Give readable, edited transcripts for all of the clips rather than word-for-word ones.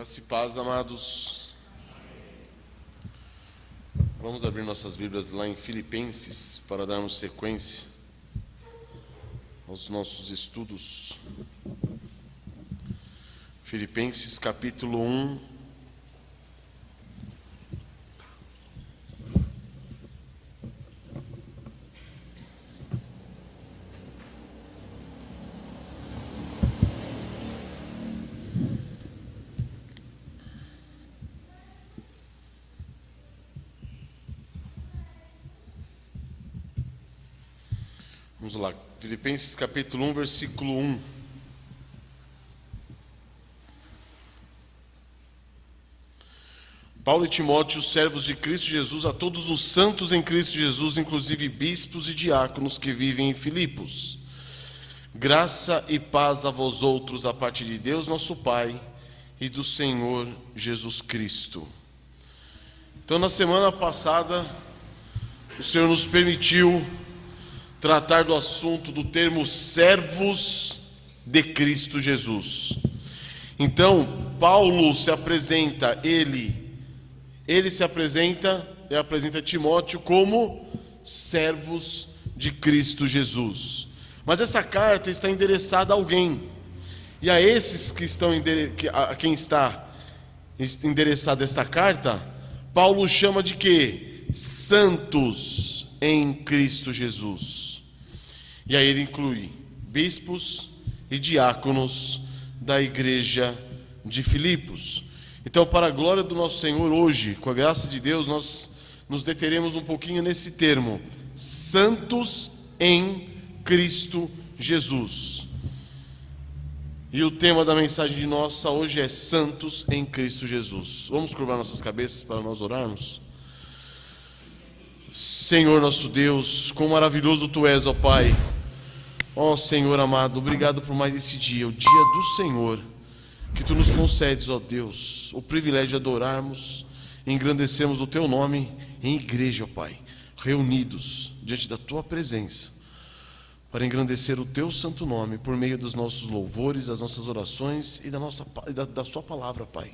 Graça e paz, amados. Vamos abrir nossas Bíblias lá em Filipenses para darmos sequência aos nossos estudos. Filipenses capítulo 1. Vamos lá, Filipenses capítulo 1, versículo 1. Paulo e Timóteo, servos de Cristo Jesus, a todos os santos em Cristo Jesus, inclusive bispos e diáconos que vivem em Filipos. Graça e paz a vós outros da parte de Deus, nosso Pai, e do Senhor Jesus Cristo. Então, na semana passada, o Senhor nos permitiu tratar do assunto do termo servos de Cristo Jesus. Então, Paulo se apresenta, ele se apresenta e apresenta Timóteo como servos de Cristo Jesus. Mas essa carta está endereçada a alguém. E a esses que estão a quem está endereçada esta carta, Paulo chama de quê? Santos em Cristo Jesus. E aí ele inclui bispos e diáconos da igreja de Filipos. Então, para a glória do nosso Senhor, hoje, com a graça de Deus, nós nos deteremos um pouquinho nesse termo: santos em Cristo Jesus. E o tema da mensagem de nossa hoje é santos em Cristo Jesus. Vamos curvar nossas cabeças para nós orarmos? Senhor nosso Deus, quão maravilhoso Tu és, ó Pai. Ó Senhor amado, obrigado por mais esse dia, o dia do Senhor, que Tu nos concedes, ó Deus, o privilégio de adorarmos e engrandecermos o Teu nome em igreja, ó Pai, reunidos diante da Tua presença, para engrandecer o Teu santo nome por meio dos nossos louvores, das nossas orações e da Sua palavra, Pai.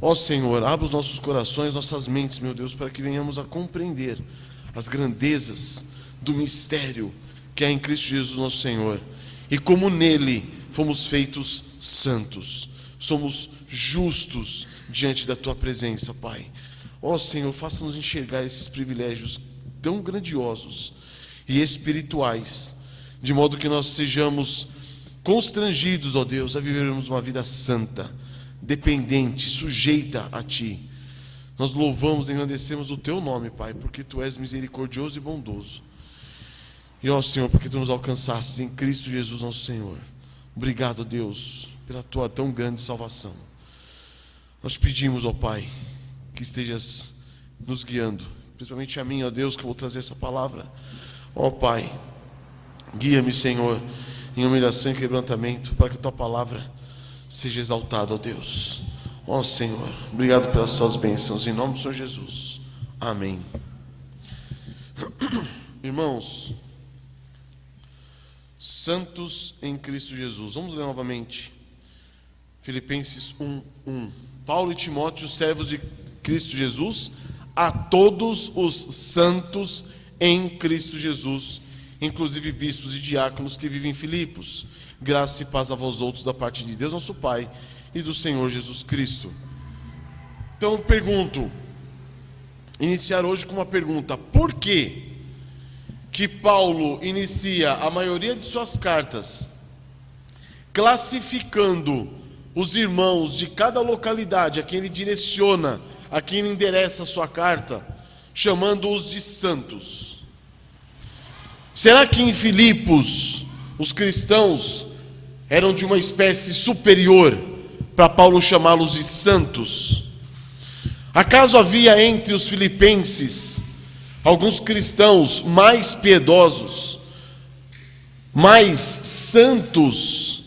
Ó Senhor, abra os nossos corações, nossas mentes, meu Deus, para que venhamos a compreender as grandezas do mistério que é em Cristo Jesus nosso Senhor, e como nele fomos feitos santos, somos justos diante da Tua presença, Pai. Ó Senhor, faça-nos enxergar esses privilégios tão grandiosos e espirituais, de modo que nós sejamos constrangidos, ó Deus, a vivermos uma vida santa, dependente, sujeita a Ti. Nós louvamos e engrandecemos o Teu nome, Pai, porque Tu és misericordioso e bondoso. E ó Senhor, porque Tu nos alcançastes em Cristo Jesus nosso Senhor. Obrigado, Deus, pela Tua tão grande salvação. Nós pedimos, ó Pai, que estejas nos guiando, principalmente a mim, ó Deus, que eu vou trazer essa palavra. Ó Pai, guia-me, Senhor, em humilhação e quebrantamento, para que Tua palavra seja exaltada, ó Deus. Ó Senhor, obrigado pelas Tuas bênçãos, em nome do Senhor Jesus. Amém. Irmãos, santos em Cristo Jesus. Vamos ler novamente Filipenses 1:1. Paulo e Timóteo, servos de Cristo Jesus, a todos os santos em Cristo Jesus, inclusive bispos e diáconos que vivem em Filipos. Graça e paz a vós outros da parte de Deus nosso Pai e do Senhor Jesus Cristo. Então eu pergunto, iniciar hoje com uma pergunta: por que Paulo inicia a maioria de suas cartas classificando os irmãos de cada localidade a quem ele direciona, a quem ele endereça a sua carta, chamando-os de santos? Será que em Filipos os cristãos eram de uma espécie superior para Paulo chamá-los de santos? Acaso havia entre os filipenses alguns cristãos mais piedosos, mais santos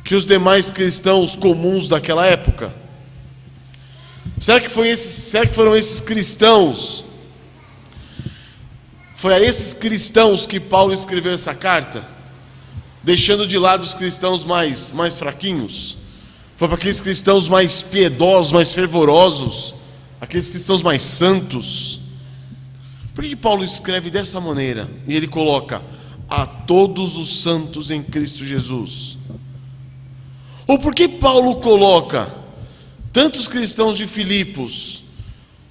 que os demais cristãos comuns daquela época? Será que foram esses cristãos? Foi a esses cristãos que Paulo escreveu essa carta, deixando de lado os cristãos mais fraquinhos? foi para aqueles cristãos mais piedosos, mais fervorosos, aqueles cristãos mais santos. Por que Paulo escreve dessa maneira? E ele coloca: a todos os santos em Cristo Jesus. Ou por que Paulo coloca tantos cristãos de Filipos,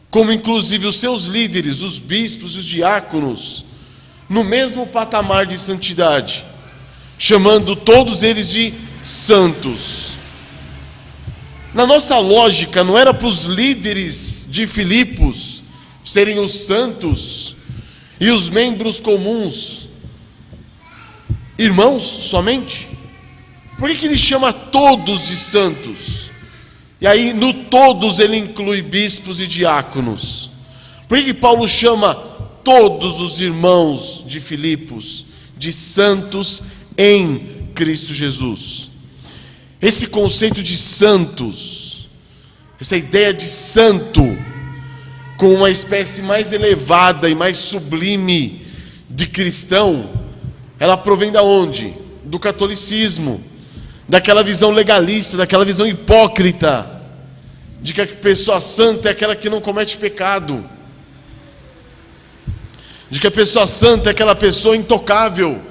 como inclusive os seus líderes, os bispos e os diáconos, no mesmo patamar de santidade, chamando todos eles de santos? Na nossa lógica, não era para os líderes de Filipos serem os santos e os membros comuns irmãos somente? Por que ele chama todos de santos? E aí no todos ele inclui bispos e diáconos. Por que Paulo chama todos os irmãos de Filipos de santos em Cristo Jesus? Esse conceito de santos, essa ideia de santo, com uma espécie mais elevada e mais sublime de cristão, ela provém da onde? Do catolicismo, daquela visão legalista, daquela visão hipócrita, de que a pessoa santa é aquela que não comete pecado, de que a pessoa santa é aquela pessoa intocável.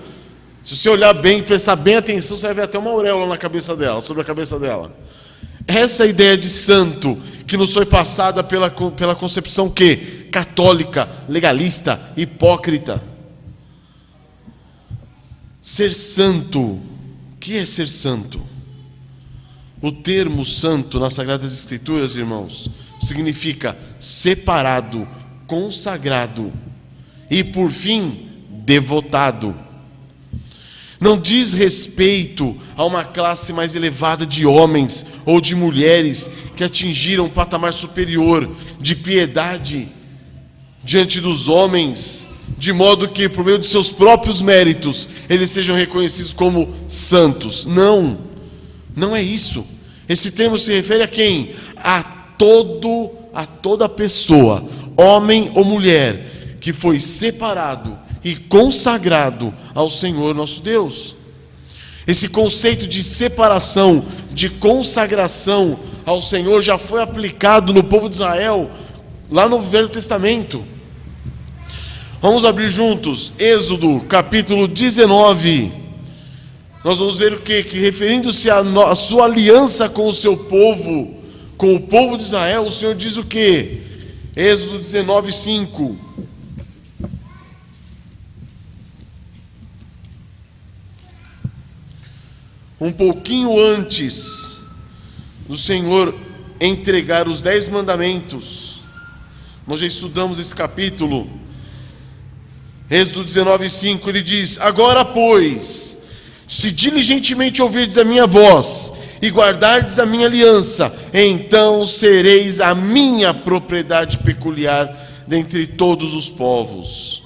Se você olhar bem, prestar bem atenção, você vai ver até uma auréola na cabeça dela, sobre a cabeça dela. Essa é a ideia de santo que nos foi passada pela concepção que? Católica, legalista, hipócrita. Ser santo, o que é ser santo? O termo santo nas Sagradas Escrituras, irmãos, significa separado, consagrado e, por fim, devotado. Não diz respeito a uma classe mais elevada de homens ou de mulheres que atingiram um patamar superior de piedade diante dos homens, de modo que, por meio de seus próprios méritos, eles sejam reconhecidos como santos. Não, não é isso. Esse termo se refere a quem? A toda pessoa, homem ou mulher, que foi separado e consagrado ao Senhor nosso Deus. Esse conceito de separação, de consagração ao Senhor já foi aplicado no povo de Israel, lá no Velho Testamento. Vamos abrir juntos Êxodo capítulo 19. Nós vamos ver o quê? Que referindo-se à sua aliança com o seu povo, com o povo de Israel, o Senhor diz o quê? Êxodo 19, 5. Um pouquinho antes do Senhor entregar os 10 mandamentos, nós já estudamos esse capítulo. Êxodo 19, 5, ele diz: agora, pois, se diligentemente ouvirdes a minha voz e guardardes a minha aliança, então sereis a minha propriedade peculiar dentre todos os povos,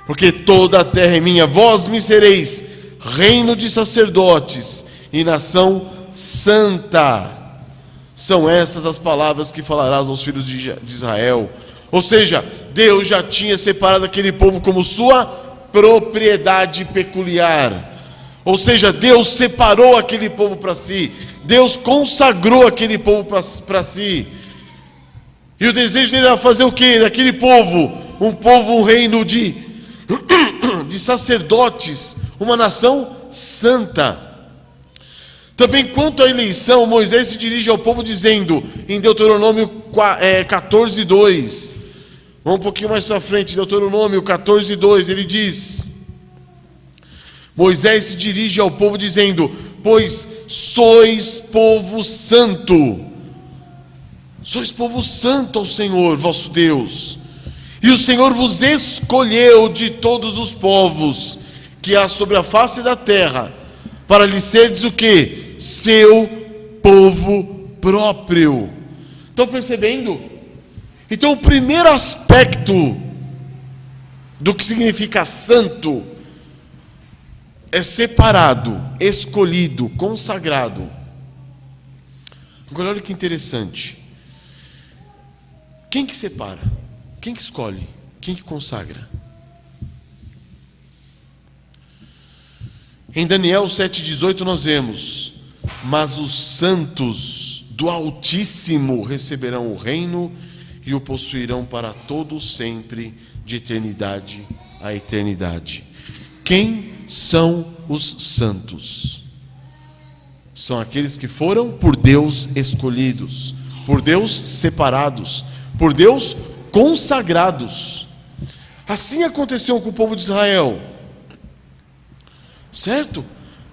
porque toda a terra é minha. Vós me sereis reino de sacerdotes e nação santa. São estas as palavras que falarás aos filhos de Israel. Ou seja, Deus já tinha separado aquele povo como sua propriedade peculiar. Ou seja, Deus separou aquele povo para si. Deus consagrou aquele povo para si. E o desejo dele era fazer o quê? Daquele povo, um reino de sacerdotes, uma nação santa. Também quanto à eleição, Moisés se dirige ao povo dizendo, em Deuteronômio 14, 2, vamos um pouquinho mais para frente, Deuteronômio 14, 2, ele diz, Moisés se dirige ao povo dizendo, pois sois povo santo ao Senhor vosso Deus, e o Senhor vos escolheu de todos os povos que há sobre a face da terra, para lhe serdes o quê? Seu povo próprio. Estão percebendo? Então o primeiro aspecto do que significa santo é separado, escolhido, consagrado. Agora olha que interessante. Quem que separa? Quem que escolhe? Quem que consagra? Em Daniel 7,18 nós vemos: Mas os santos do Altíssimo receberão o reino e o possuirão para todo sempre, de eternidade a eternidade. Quem são os santos? São aqueles que foram por Deus escolhidos, por Deus separados, por Deus consagrados. Assim aconteceu com o povo de Israel, certo?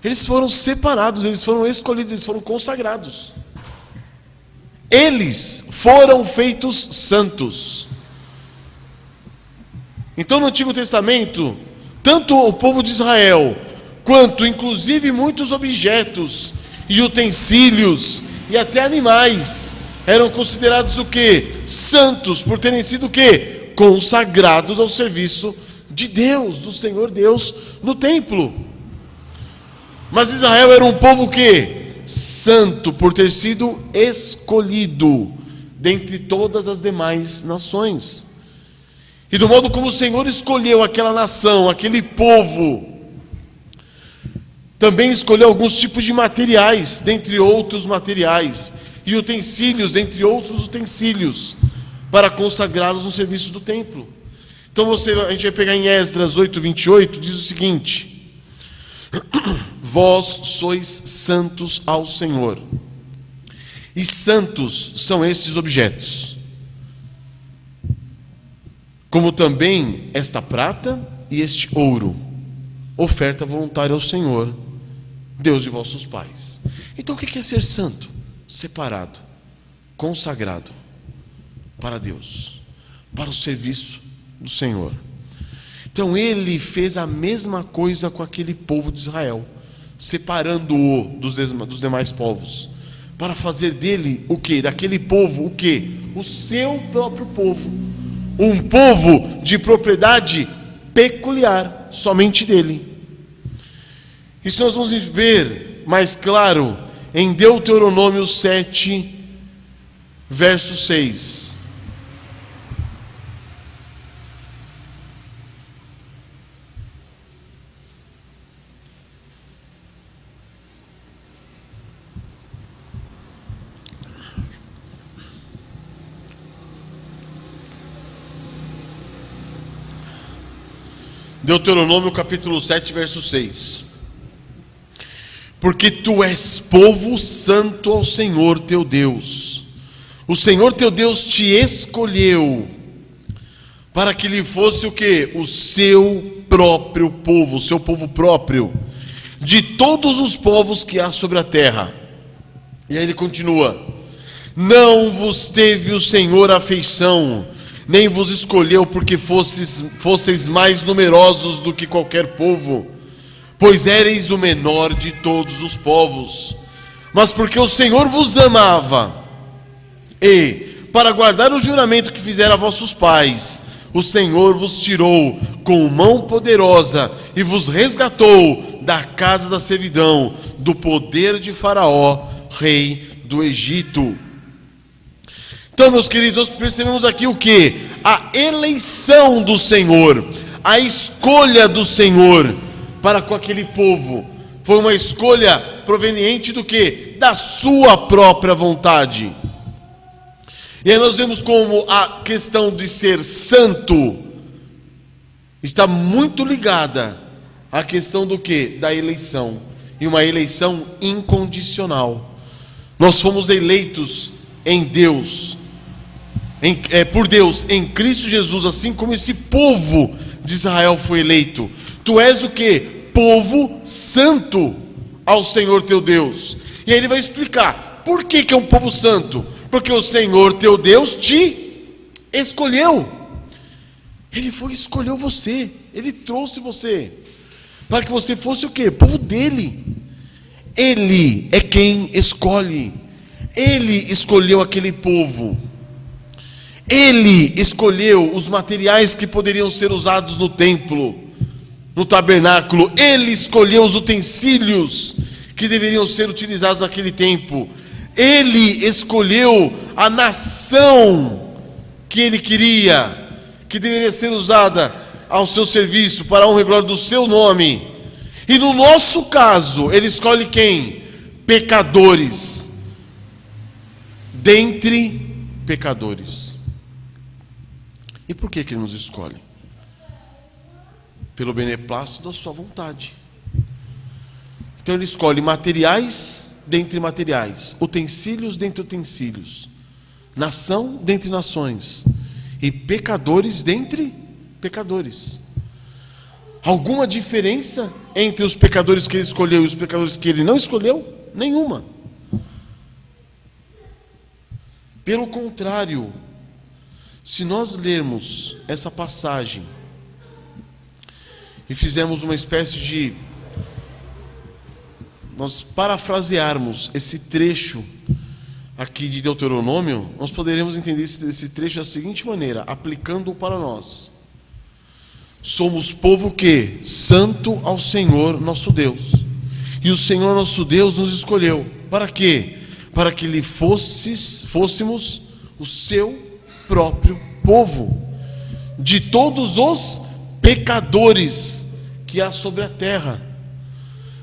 Eles foram separados, eles foram escolhidos, eles foram consagrados. Eles foram feitos santos. Então, no Antigo Testamento, tanto o povo de Israel, quanto inclusive muitos objetos e utensílios e até animais eram considerados o quê? Santos, por terem sido o quê? Consagrados ao serviço de Deus, do Senhor Deus, no templo. Mas Israel era um povo que santo, por ter sido escolhido dentre todas as demais nações. E do modo como o Senhor escolheu aquela nação, aquele povo, também escolheu alguns tipos de materiais, dentre outros materiais, e utensílios, dentre outros utensílios, para consagrá-los no serviço do templo. Então a gente vai pegar em Esdras 8:28, diz o seguinte: vós sois santos ao Senhor. E santos são esses objetos, como também esta prata e este ouro, oferta voluntária ao Senhor, Deus de vossos pais. Então o que é ser santo? Separado, consagrado para Deus, para o serviço do Senhor. Então ele fez a mesma coisa com aquele povo de Israel, separando-o dos demais povos, para fazer dele o quê? Daquele povo o quê? O seu próprio povo, um povo de propriedade peculiar, somente dele. Isso nós vamos ver mais claro em Deuteronômio 7, verso 6. Deuteronômio capítulo 7, verso 6. Porque tu és povo santo ao Senhor teu Deus. O Senhor teu Deus te escolheu para que lhe fosse o quê? O seu próprio povo, o seu povo próprio, de todos os povos que há sobre a terra. E aí ele continua: não vos teve o Senhor afeição, nem vos escolheu porque fosseis mais numerosos do que qualquer povo, pois éreis o menor de todos os povos, mas porque o Senhor vos amava, e, para guardar o juramento que fizera a vossos pais, o Senhor vos tirou com mão poderosa e vos resgatou da casa da servidão, do poder de Faraó, rei do Egito. Então, meus queridos, nós percebemos aqui o que? A eleição do Senhor, a escolha do Senhor para com aquele povo, foi uma escolha proveniente do que? Da sua própria vontade. E aí nós vemos como a questão de ser santo está muito ligada à questão do que? Da eleição, e uma eleição incondicional. Nós fomos eleitos em Deus, por Deus, em Cristo Jesus, assim como esse povo de Israel foi eleito. Tu és o que? Povo santo ao Senhor teu Deus. E aí ele vai explicar por que é um povo santo. Porque o Senhor teu Deus te escolheu. Ele escolheu você, ele trouxe você para que você fosse o que? Povo dele. Ele é quem escolhe. Ele escolheu aquele povo. Ele escolheu os materiais que poderiam ser usados no templo, no tabernáculo. Ele escolheu os utensílios que deveriam ser utilizados naquele tempo. Ele escolheu a nação que ele queria, que deveria ser usada ao seu serviço, para a honra e glória do seu nome. E no nosso caso, ele escolhe quem? pecadores dentre pecadores. E por que Ele nos escolhe? Pelo beneplácito da sua vontade. Então Ele escolhe materiais dentre materiais, utensílios dentre utensílios, nação dentre nações e pecadores dentre pecadores. Alguma diferença entre os pecadores que Ele escolheu e os pecadores que Ele não escolheu? Nenhuma. Pelo contrário, se nós lermos essa passagem e fizermos uma espécie de... nós parafrasearmos esse trecho aqui de Deuteronômio, nós poderemos entender esse trecho da seguinte maneira, aplicando-o para nós. Somos povo que? Santo ao Senhor nosso Deus. E o Senhor nosso Deus nos escolheu. Para quê? Para que lhe fôssemos o seu próprio povo, de todos os pecadores que há sobre a terra.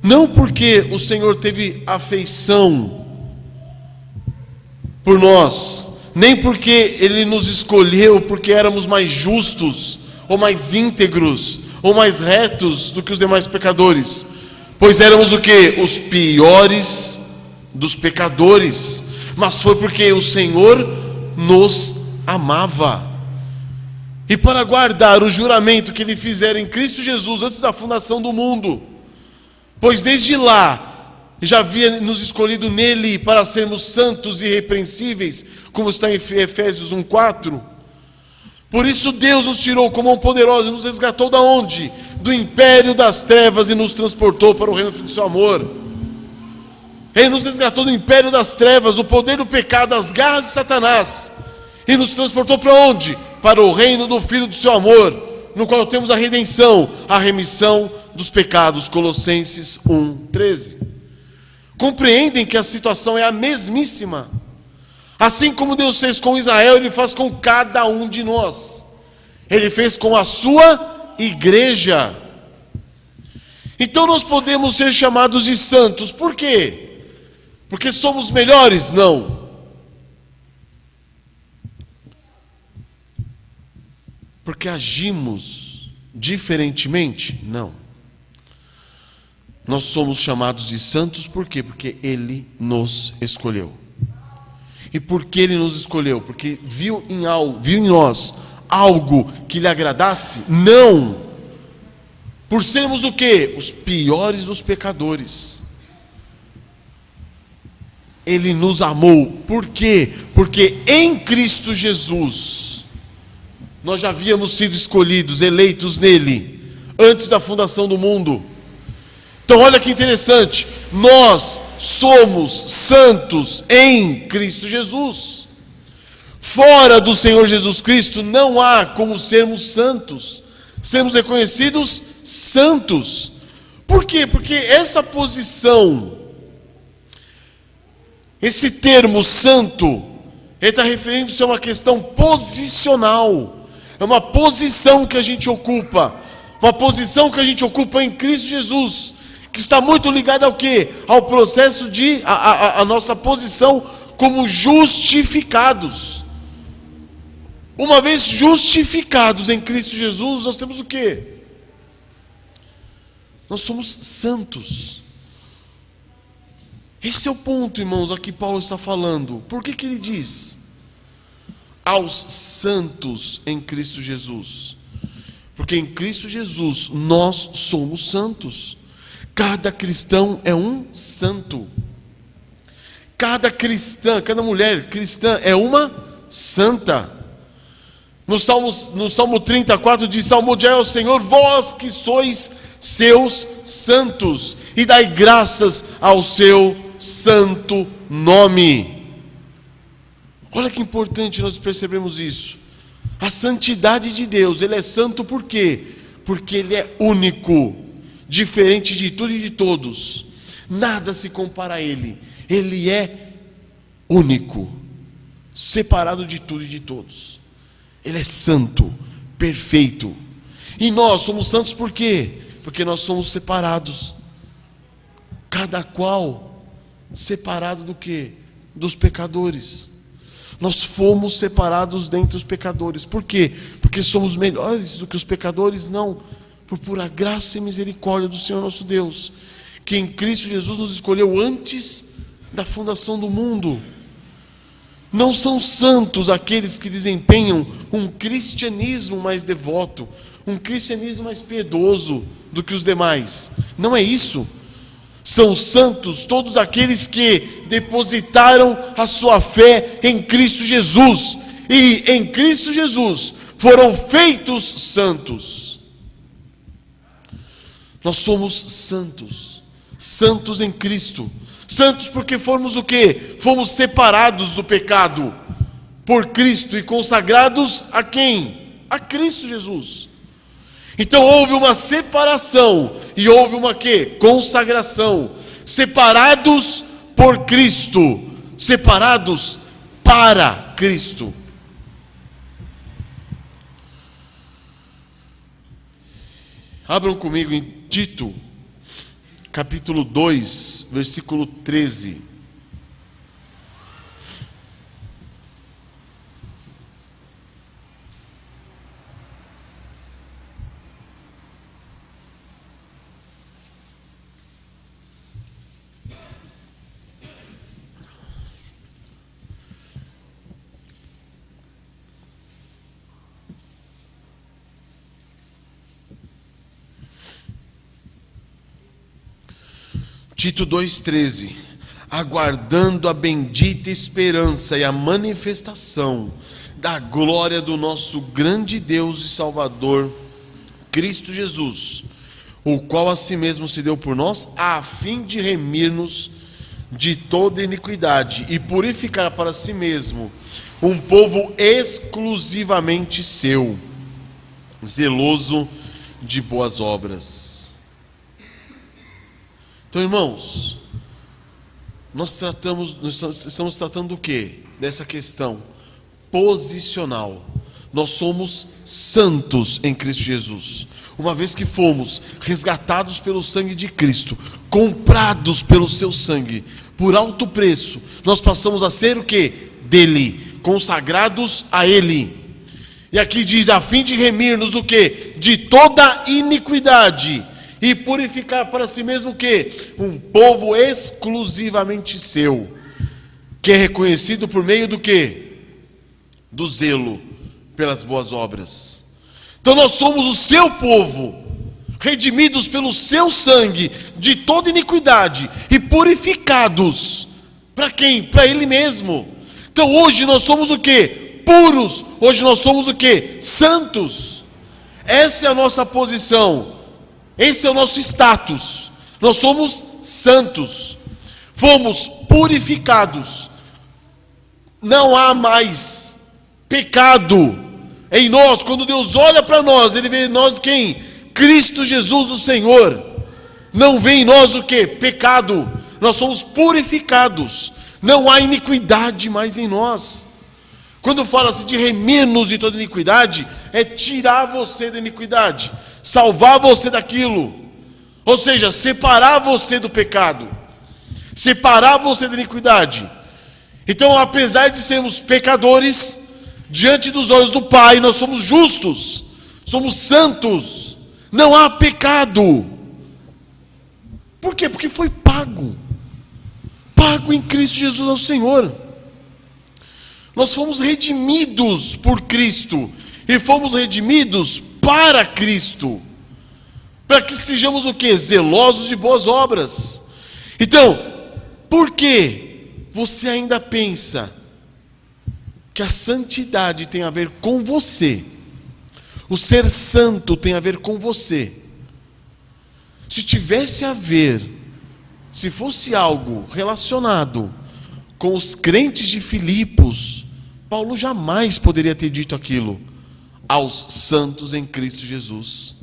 Não porque o Senhor teve afeição por nós, nem porque Ele nos escolheu porque éramos mais justos, ou mais íntegros, ou mais retos do que os demais pecadores, pois éramos o quê? Os piores dos pecadores, mas foi porque o Senhor nos amava. E para guardar o juramento que Ele fizera em Cristo Jesus antes da fundação do mundo, pois desde lá já havia nos escolhido nele para sermos santos e irrepreensíveis, como está em Efésios 1:4. Por isso Deus nos tirou com mão poderosa e nos resgatou da onde? Do império das trevas e nos transportou para o reino do seu amor. Ele nos resgatou do império das trevas, o poder do pecado, das garras de Satanás, e nos transportou para onde? Para o reino do Filho do seu amor, no qual temos a redenção, a remissão dos pecados. Colossenses 1:13. Compreendem que a situação é a mesmíssima. Assim como Deus fez com Israel, Ele faz com cada um de nós. Ele fez com a sua igreja. Então nós podemos ser chamados de santos. Por quê? Porque somos melhores? Não. Porque agimos diferentemente? Não. Nós somos chamados de santos por quê? Porque Ele nos escolheu. E por que Ele nos escolheu? Porque viu em nós algo que lhe agradasse? Não. Por sermos o quê? Os piores dos pecadores. Ele nos amou. Por quê? Porque em Cristo Jesus nós já havíamos sido escolhidos, eleitos nele, antes da fundação do mundo. Então olha que interessante, nós somos santos em Cristo Jesus. Fora do Senhor Jesus Cristo não há como sermos santos, sermos reconhecidos santos. Por quê? Porque essa posição, esse termo santo, ele está referindo-se a uma questão posicional. É uma posição que a gente ocupa, uma posição que a gente ocupa em Cristo Jesus, que está muito ligada ao quê? Ao processo de, a nossa posição como justificados. Uma vez justificados em Cristo Jesus, nós temos o quê? Nós somos santos. Esse é o ponto, irmãos, a que Paulo está falando. Por que ele diz aos santos em Cristo Jesus? Porque em Cristo Jesus nós somos santos. Cada cristão é um santo. Cada cristã, cada mulher cristã é uma santa. No Salmo 34 diz: salmodiai ao Senhor, vós que sois seus santos, e dai graças ao seu santo nome. Olha que importante nós percebemos isso. A santidade de Deus, Ele é santo por quê? Porque Ele é único, diferente de tudo e de todos. Nada se compara a Ele. Ele é único, separado de tudo e de todos. Ele é santo, perfeito. E nós somos santos por quê? Porque nós somos separados, cada qual separado do quê? Dos pecadores. Nós fomos separados dentre os pecadores. Por quê? Porque somos melhores do que os pecadores? Não. Por pura graça e misericórdia do Senhor nosso Deus, que em Cristo Jesus nos escolheu antes da fundação do mundo. Não são santos aqueles que desempenham um cristianismo mais devoto, um cristianismo mais piedoso do que os demais. Não é isso. São santos todos aqueles que depositaram a sua fé em Cristo Jesus. E em Cristo Jesus foram feitos santos. Nós somos santos. Santos em Cristo. Santos porque fomos o quê? Fomos separados do pecado por Cristo e consagrados a quem? A Cristo Jesus. Então houve uma separação e houve uma quê? Consagração. Separados por Cristo, separados para Cristo. Abram comigo em Tito, capítulo 2, versículo 13. Tito 2,13, aguardando a bendita esperança e a manifestação da glória do nosso grande Deus e Salvador, Cristo Jesus, o qual a si mesmo se deu por nós, a fim de remir-nos de toda iniquidade e purificar para si mesmo um povo exclusivamente seu, zeloso de boas obras. Então, irmãos, nós estamos tratando do quê? Dessa questão posicional. Nós somos santos em Cristo Jesus. Uma vez que fomos resgatados pelo sangue de Cristo, comprados pelo seu sangue, por alto preço, nós passamos a ser o quê? Dele, consagrados a Ele. E aqui diz, a fim de remir-nos do quê? De toda iniquidade. E purificar para si mesmo o quê? Um povo exclusivamente seu, que é reconhecido por meio do quê? Do zelo pelas boas obras. Então nós somos o seu povo, redimidos pelo seu sangue de toda iniquidade e purificados. Para quem? Para Ele mesmo. Então hoje nós somos o quê? Puros. Hoje nós somos o quê? Santos. Essa é a nossa posição. Esse é o nosso status. Nós somos santos. Fomos purificados. Não há mais pecado em nós. Quando Deus olha para nós, Ele vê em nós quem? Cristo Jesus o Senhor. Não vê em nós o que? Pecado. Nós somos purificados. Não há iniquidade mais em nós. Quando fala-se de remir-nos de toda iniquidade, é tirar você da iniquidade, salvar você daquilo, ou seja, separar você do pecado, separar você da iniquidade. Então, apesar de sermos pecadores, diante dos olhos do Pai, nós somos justos, somos santos, não há pecado. Por quê? Porque foi pago em Cristo Jesus ao Senhor. Nós fomos redimidos por Cristo e fomos redimidos para Cristo, para que sejamos o quê? Zelosos de boas obras. Então, por que você ainda pensa que a santidade tem a ver com você? O ser santo tem a ver com você. Se tivesse a ver, se fosse algo relacionado com os crentes de Filipos, Paulo jamais poderia ter dito aquilo aos santos em Cristo Jesus.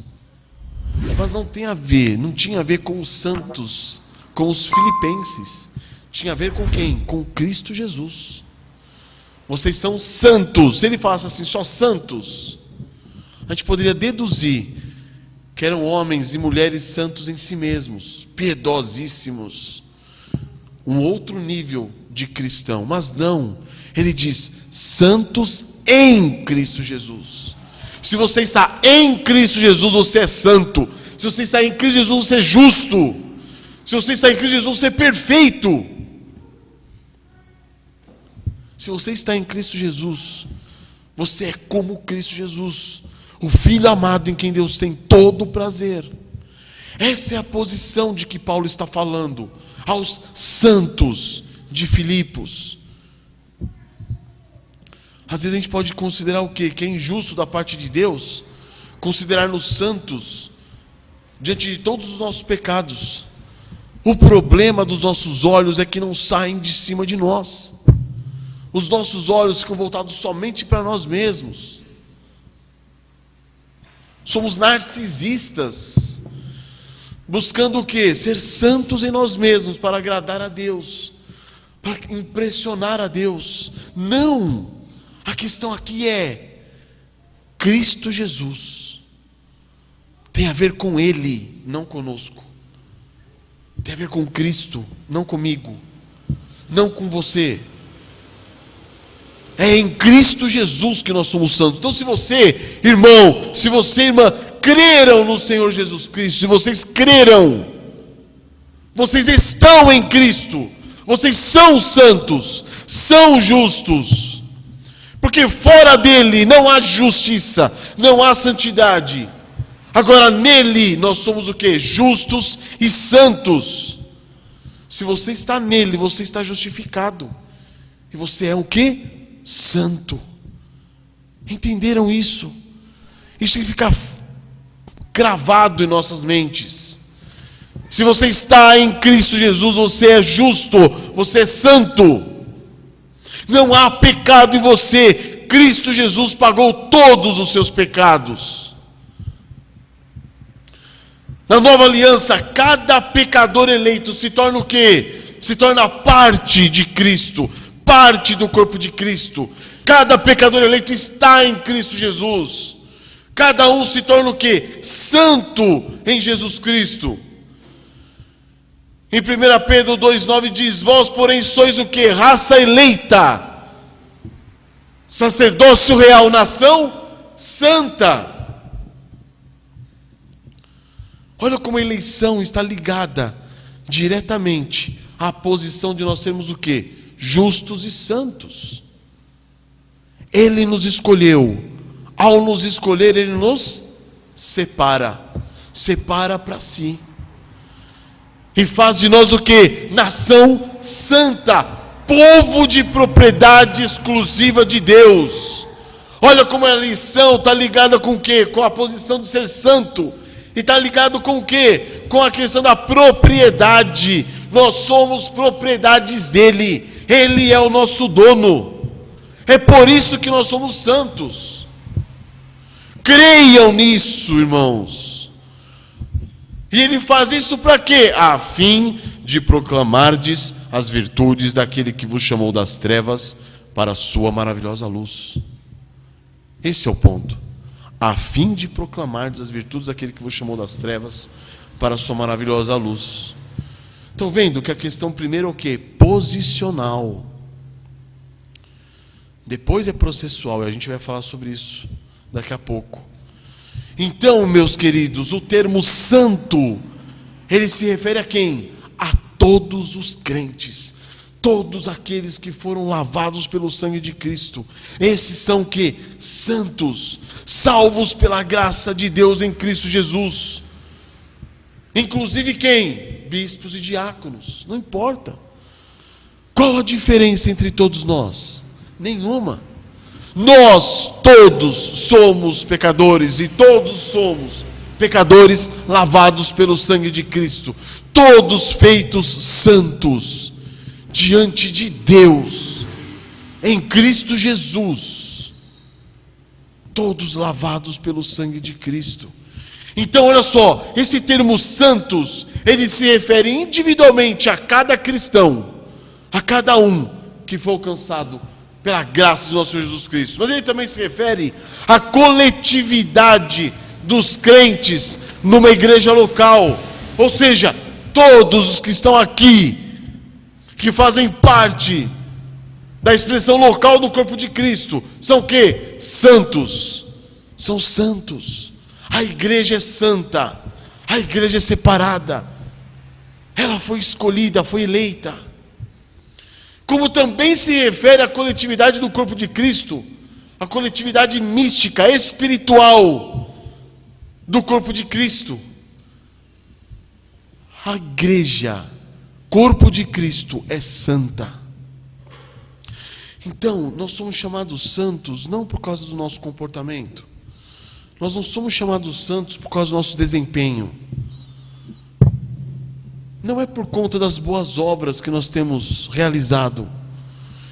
Mas não tem a ver, não tinha a ver com os santos, com os filipenses. Tinha a ver com quem? Com Cristo Jesus. Vocês são santos. Se ele falasse assim, só santos, a gente poderia deduzir que eram homens e mulheres santos em si mesmos, piedosíssimos. um outro nível de cristão. Mas não, ele diz: santos em Cristo Jesus. Se você está em Cristo Jesus, você é santo. Se você está em Cristo Jesus, você é justo. Se você está em Cristo Jesus, você é perfeito. Se você está em Cristo Jesus, você é como Cristo Jesus, o Filho amado em quem Deus tem todo o prazer. Essa é a posição de que Paulo está falando aos santos de Filipos. Às vezes a gente pode considerar o quê? Que é injusto da parte de Deus considerar-nos santos diante de todos os nossos pecados. O problema dos nossos olhos é que não saem de cima de nós. Os nossos olhos ficam voltados somente para nós mesmos. Somos narcisistas, buscando o quê? Ser santos em nós mesmos, para agradar a Deus, para impressionar a Deus. Não! A questão aqui é Cristo Jesus. Tem a ver com Ele, não conosco. Tem a ver com Cristo, não comigo, não com você. É em Cristo Jesus que nós somos santos. Então, se você, irmão, se você, irmã, creram no Senhor Jesus Cristo, se vocês creram, vocês estão em Cristo, vocês são santos, são justos, porque fora dele não há justiça, não há santidade. Agora nele nós somos o quê? Justos e santos. Se você está nele, você está justificado, e você é o quê? Santo. Entenderam isso? Isso tem que ficar cravado em nossas mentes. Se você está em Cristo Jesus, você é justo, você é santo. Não há pecado em você. Cristo Jesus pagou todos os seus pecados. Na nova aliança, cada pecador eleito se torna o quê? Se torna parte de Cristo, parte do corpo de Cristo. Cada pecador eleito está em Cristo Jesus. Cada um se torna o quê? Santo em Jesus Cristo. Em 1 Pedro 2,9 diz: vós, porém, sois o quê? Raça eleita, sacerdócio real, nação santa. Olha como a eleição está ligada diretamente à posição de nós sermos o quê? Justos e santos. Ele nos escolheu. Ao nos escolher, Ele nos separa para si, e faz de nós o quê? Nação santa, povo de propriedade exclusiva de Deus. Olha como a eleição está ligada com o quê? Com a posição de ser santo. E está ligado com o quê? Com a questão da propriedade. Nós somos propriedades dele. Ele é o nosso dono. É por isso que nós somos santos. Creiam nisso, irmãos. E ele faz isso para quê? A fim de proclamardes as virtudes daquele que vos chamou das trevas para a sua maravilhosa luz. Esse é o ponto. A fim de proclamardes as virtudes daquele que vos chamou das trevas para a sua maravilhosa luz. Estão vendo que a questão primeiro é o quê? Posicional. Depois é processual, e a gente vai falar sobre isso daqui a pouco. Então, meus queridos, o termo santo, ele se refere a quem? A todos os crentes. Todos aqueles que foram lavados pelo sangue de Cristo. Esses são o quê? Santos, salvos pela graça de Deus em Cristo Jesus. Inclusive quem? Bispos e diáconos, não importa. Qual a diferença entre todos nós? Nenhuma. Nós todos somos pecadores, e todos somos pecadores lavados pelo sangue de Cristo. Todos feitos santos diante de Deus, em Cristo Jesus, todos lavados pelo sangue de Cristo. Então olha só, esse termo santos, ele se refere individualmente a cada cristão, a cada um que foi alcançado pela graça de nosso Senhor Jesus Cristo. Mas ele também se refere à coletividade dos crentes numa igreja local, ou seja, todos os que estão aqui que fazem parte da expressão local do corpo de Cristo, são o quê? Santos. São santos. A igreja é santa. A igreja é separada. Ela foi escolhida, foi eleita. Como também se refere à coletividade do corpo de Cristo, a coletividade mística, espiritual do corpo de Cristo. A igreja, corpo de Cristo, é santa. Então, nós somos chamados santos não por causa do nosso comportamento. Nós não somos chamados santos por causa do nosso desempenho. Não é por conta das boas obras que nós temos realizado.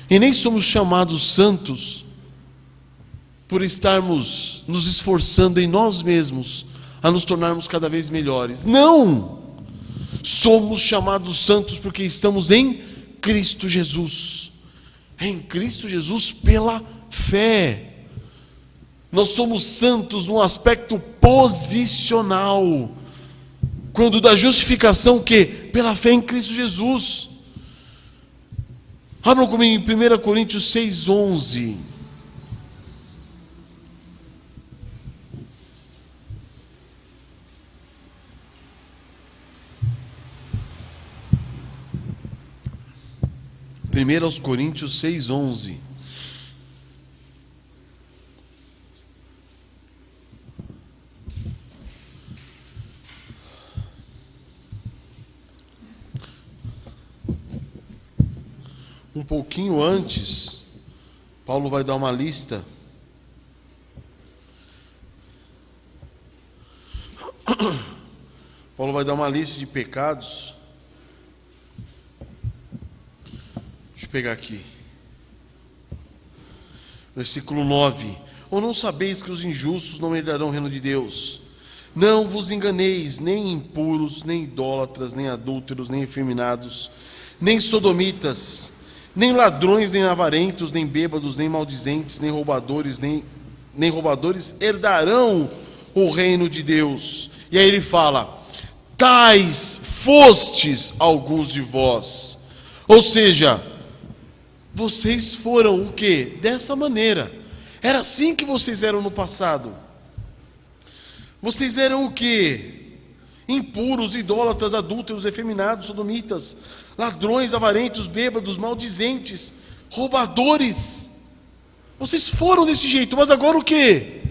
E nem somos chamados santos por estarmos nos esforçando em nós mesmos a nos tornarmos cada vez melhores. Não! Somos chamados santos porque estamos em Cristo Jesus. Em Cristo Jesus pela fé. Nós somos santos num aspecto posicional. Quando da justificação, o quê? Pela fé em Cristo Jesus. Abram comigo em 1 Coríntios 6:11. Primeiro aos Coríntios 6:11. Um pouquinho antes, Paulo vai dar uma lista. Paulo vai dar uma lista de pecados. Deixa eu pegar aqui. Versículo 9. Ou não sabeis que os injustos não herdarão o reino de Deus? Não vos enganeis, nem impuros, nem idólatras, nem adúlteros, nem efeminados, nem sodomitas, nem ladrões, nem avarentos, nem bêbados, nem maldizentes, nem roubadores herdarão o reino de Deus. E aí ele fala: tais fostes alguns de vós. Ou seja, vocês foram o quê? Dessa maneira. Era assim que vocês eram no passado. Vocês eram o quê? Impuros, idólatras, adúlteros, efeminados, sodomitas, ladrões, avarentos, bêbados, maldizentes, roubadores. Vocês foram desse jeito, mas agora o quê?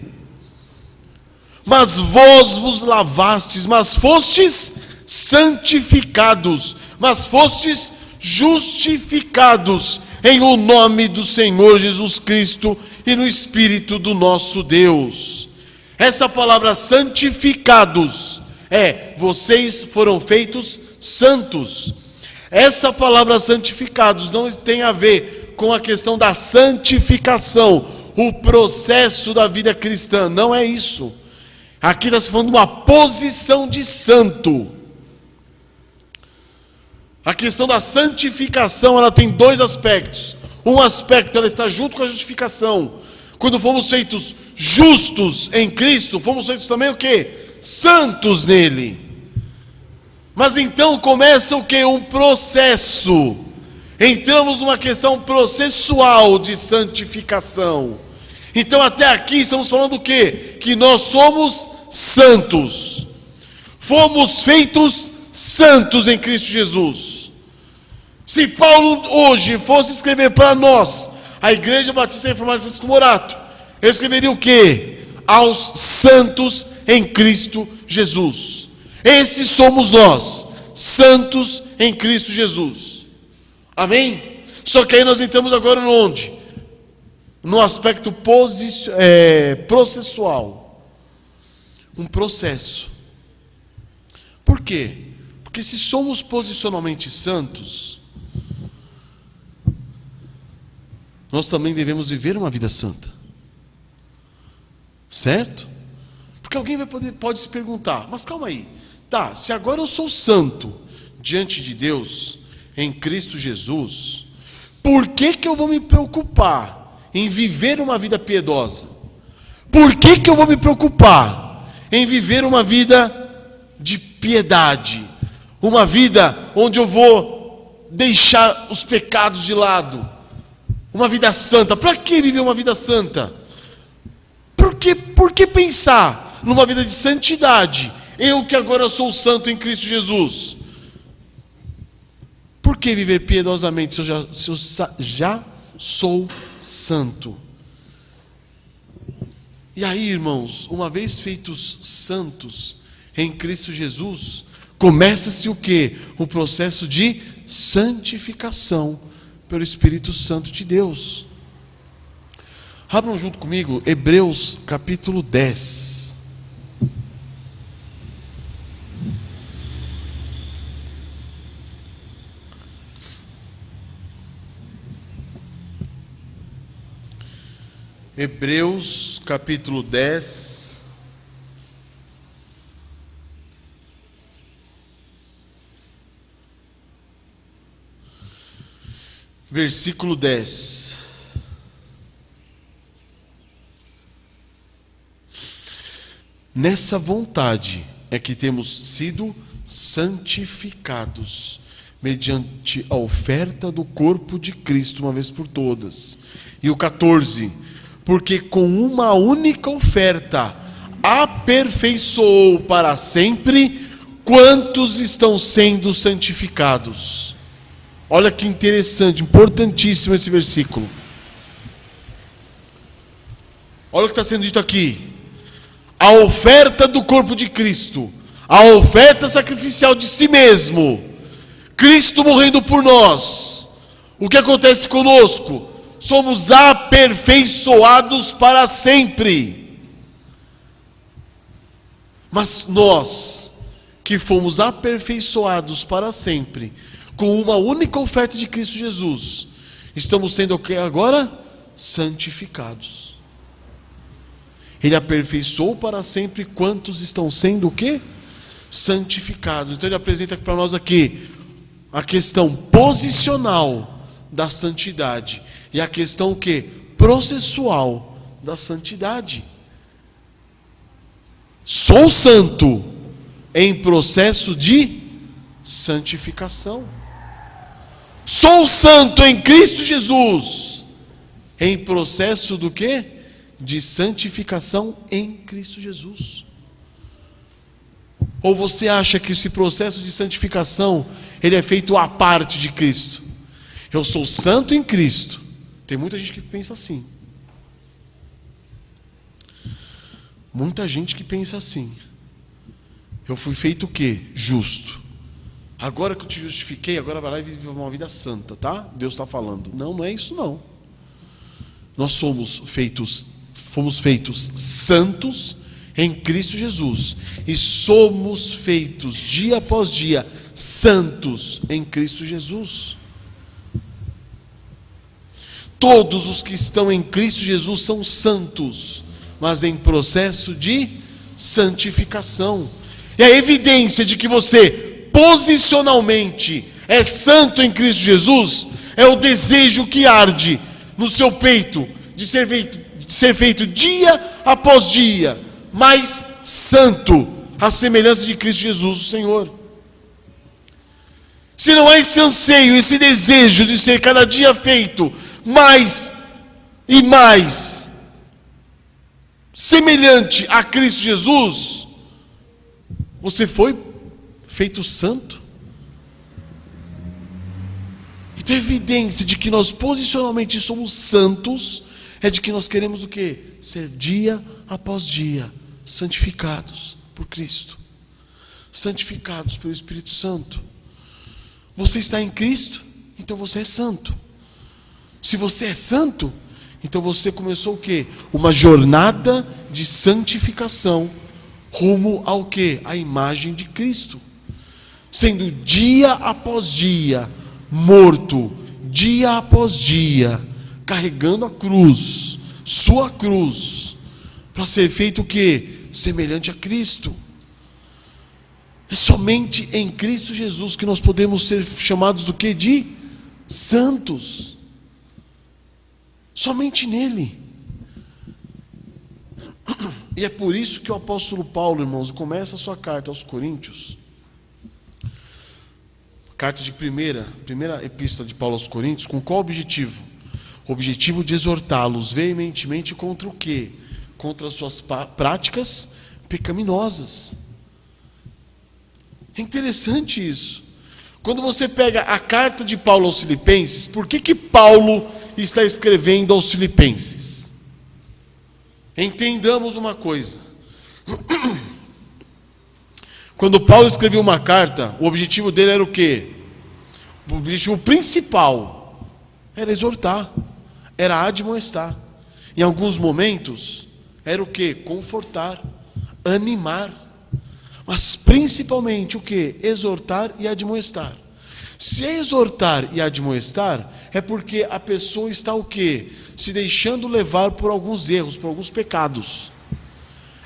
Mas vós vos lavastes, mas fostes santificados, mas fostes justificados em o nome do Senhor Jesus Cristo e no Espírito do nosso Deus. Essa palavra santificados vocês foram feitos santos. Essa palavra santificados não tem a ver com a questão da santificação, o processo da vida cristã, não é isso. Aqui está se falando de uma posição de santo. A questão da santificação, ela tem dois aspectos. Um aspecto, ela está junto com a justificação. Quando fomos feitos justos em Cristo, fomos feitos também o quê? Santos nele. Mas então começa o quê? Um processo. Entramos numa questão processual de santificação. Então até aqui estamos falando o quê? Que nós somos santos. Fomos feitos santos em Cristo Jesus. Se Paulo hoje fosse escrever para nós, a Igreja Batista Reformada de Francisco Morato, ele escreveria o quê? Aos santos em Cristo Jesus. Esses somos nós, santos em Cristo Jesus. Amém? Só que aí nós entramos agora onde? No aspecto processual. Um processo. Por quê? Porque se somos posicionalmente santos, nós também devemos viver uma vida santa. Certo? Porque alguém pode se perguntar, mas calma aí, tá, se agora eu sou santo diante de Deus, em Cristo Jesus, por que eu vou me preocupar em viver uma vida piedosa? Por que eu vou me preocupar em viver uma vida de piedade? Uma vida onde eu vou deixar os pecados de lado. Uma vida santa. Para que viver uma vida santa? Por que pensar numa vida de santidade? Eu que agora sou santo em Cristo Jesus. Por que viver piedosamente se eu já sou santo? E aí, irmãos, uma vez feitos santos em Cristo Jesus, começa-se o quê? O processo de santificação pelo Espírito Santo de Deus. Abram junto comigo Hebreus capítulo 10. Hebreus capítulo 10. Versículo 10. Nessa vontade é que temos sido santificados, mediante a oferta do corpo de Cristo, uma vez por todas. E o 14, porque com uma única oferta aperfeiçoou para sempre quantos estão sendo santificados. Olha que interessante, importantíssimo esse versículo. Olha o que está sendo dito aqui. A oferta do corpo de Cristo, a oferta sacrificial de si mesmo, Cristo morrendo por nós. O que acontece conosco? Somos aperfeiçoados para sempre. Mas nós, que fomos aperfeiçoados para sempre, com uma única oferta de Cristo Jesus, estamos sendo o que agora? Santificados. Ele aperfeiçoou para sempre quantos estão sendo o quê? Santificados. Então ele apresenta para nós aqui a questão posicional da santidade e a questão o quê? Processual da santidade. Sou santo em processo de santificação. Sou santo em Cristo Jesus em processo do quê? De santificação em Cristo Jesus. Ou você acha que esse processo de santificação ele é feito à parte de Cristo? Eu sou santo em Cristo. Tem muita gente que pensa assim. Muita gente que pensa assim. Eu fui feito o quê? Justo. Agora que eu te justifiquei, agora vai lá e vive uma vida santa, tá? Deus está falando. Não, não é isso não. Nós fomos feitos santos em Cristo Jesus. E somos feitos dia após dia santos em Cristo Jesus. Todos os que estão em Cristo Jesus são santos, mas em processo de santificação. E a evidência de que você posicionalmente é santo em Cristo Jesus é o desejo que arde no seu peito de ser feito dia após dia mais santo, à semelhança de Cristo Jesus, o Senhor. Se não há esse anseio, esse desejo de ser cada dia feito mais e mais semelhante a Cristo Jesus, você foi feito santo? Então a evidência de que nós posicionalmente somos santos é de que nós queremos o quê? Ser dia após dia santificados por Cristo, santificados pelo Espírito Santo. Você está em Cristo, então você é santo. Se você é santo, então você começou o quê? Uma jornada de santificação rumo ao quê? A imagem de Cristo. Sendo dia após dia morto, dia após dia, carregando a cruz, sua cruz, para ser feito o quê? Semelhante a Cristo. É somente em Cristo Jesus que nós podemos ser chamados do quê? De santos. Somente nele. E é por isso que o apóstolo Paulo, irmãos, começa a sua carta aos Coríntios, Carta de primeira epístola de Paulo aos Coríntios, com qual objetivo? O objetivo de exortá-los veementemente contra o quê? Contra as suas práticas pecaminosas. É interessante isso. Quando você pega a carta de Paulo aos Filipenses, por que Paulo está escrevendo aos Filipenses? Entendamos uma coisa. Quando Paulo escreveu uma carta, o objetivo dele era o quê? O objetivo principal era exortar, era admoestar. Em alguns momentos, era o quê? Confortar, animar. Mas principalmente o quê? Exortar e admoestar. Se é exortar e admoestar, é porque a pessoa está o quê? Se deixando levar por alguns erros, por alguns pecados.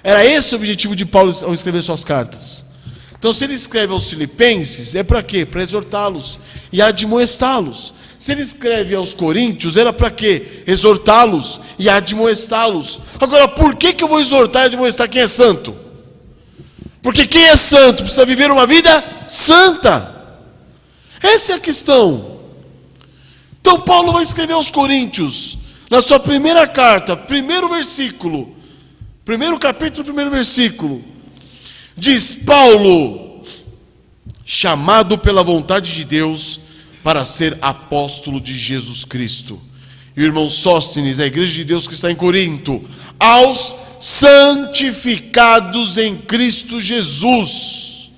Era esse o objetivo de Paulo ao escrever suas cartas. Então, se ele escreve aos Filipenses, é para quê? Para exortá-los e admoestá-los. Se ele escreve aos Coríntios, era para quê? Exortá-los e admoestá-los. Agora, por que eu vou exortar e admoestar quem é santo? Porque quem é santo precisa viver uma vida santa. Essa é a questão. Então, Paulo vai escrever aos Coríntios, na sua primeira carta, primeiro versículo, primeiro capítulo, primeiro versículo. Diz Paulo, chamado pela vontade de Deus para ser apóstolo de Jesus Cristo. E o irmão Sóstenes, a igreja de Deus que está em Corinto, aos santificados em Cristo Jesus.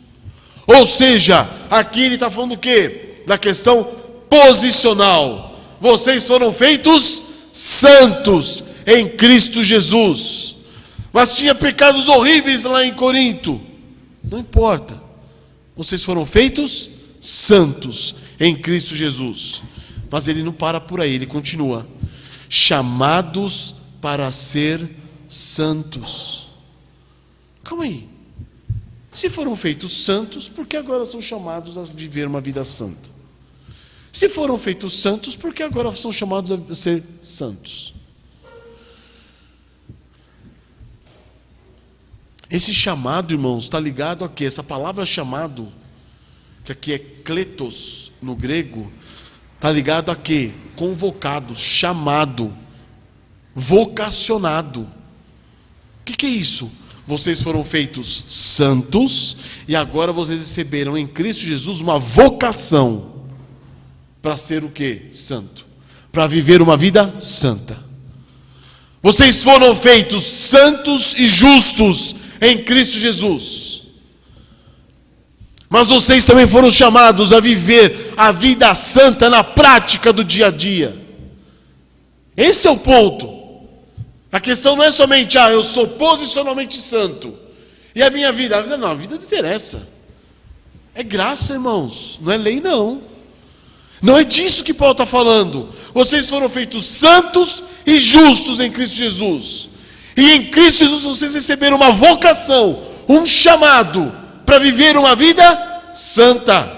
Ou seja, aqui ele está falando o quê? Da questão posicional. Vocês foram feitos santos em Cristo Jesus. Mas tinha pecados horríveis lá em Corinto. Não importa. Vocês foram feitos santos em Cristo Jesus. Mas ele não para por aí, ele continua. Chamados para ser santos. Calma aí. Se foram feitos santos, por que agora são chamados a viver uma vida santa? Se foram feitos santos, por que agora são chamados a ser santos? Esse chamado, irmãos, está ligado a quê? Essa palavra chamado, que aqui é kletos no grego, está ligado a quê? Convocado, chamado, vocacionado. O que é isso? Vocês foram feitos santos e agora vocês receberam em Cristo Jesus uma vocação para ser o quê? Santo. Para viver uma vida santa. Vocês foram feitos santos e justos em Cristo Jesus. Mas vocês também foram chamados a viver a vida santa na prática do dia a dia. Esse é o ponto. A questão não é somente, eu sou posicionalmente santo. E a minha vida? Não, a vida não interessa. É graça, irmãos. Não é lei, não. Não é disso que Paulo está falando. Vocês foram feitos santos e justos em Cristo Jesus. E em Cristo Jesus vocês receberam uma vocação, um chamado para viver uma vida santa.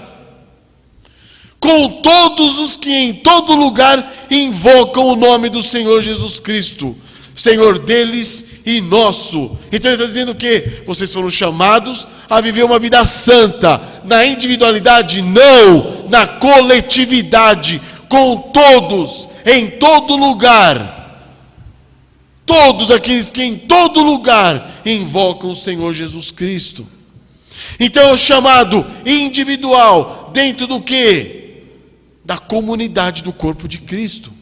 Com todos os que em todo lugar invocam o nome do Senhor Jesus Cristo, Senhor deles e nosso. Então ele está dizendo o quê? Vocês foram chamados a viver uma vida santa, na individualidade? Não, na coletividade, com todos, em todo lugar. Todos aqueles que em todo lugar invocam o Senhor Jesus Cristo. Então é o chamado individual, dentro do quê? Da comunidade do corpo de Cristo.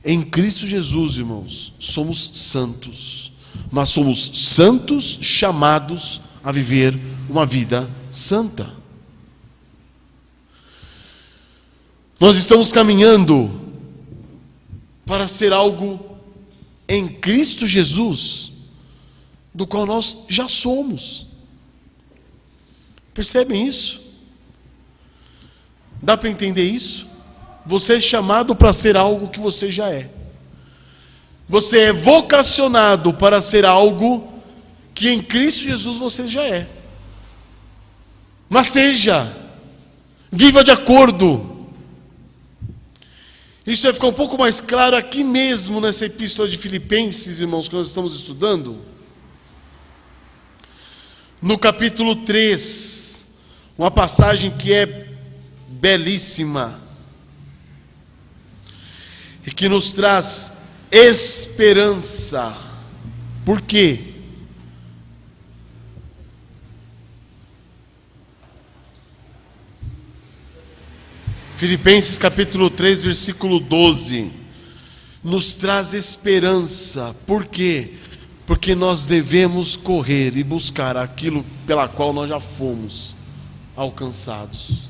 Em Cristo Jesus, irmãos, somos santos, mas somos santos chamados a viver uma vida santa. Nós estamos caminhando para ser algo em Cristo Jesus, do qual nós já somos. Percebem isso? Dá para entender isso? Você é chamado para ser algo que você já é. Você é vocacionado para ser algo que em Cristo Jesus você já é. Mas seja, viva de acordo. Isso vai ficar um pouco mais claro aqui mesmo nessa epístola de Filipenses, irmãos, que nós estamos estudando. no capítulo 3, uma passagem que é belíssima e que nos traz esperança. Por quê? Filipenses capítulo 3, versículo 12, nos traz esperança. Por quê? Porque nós devemos correr e buscar aquilo pela qual nós já fomos alcançados.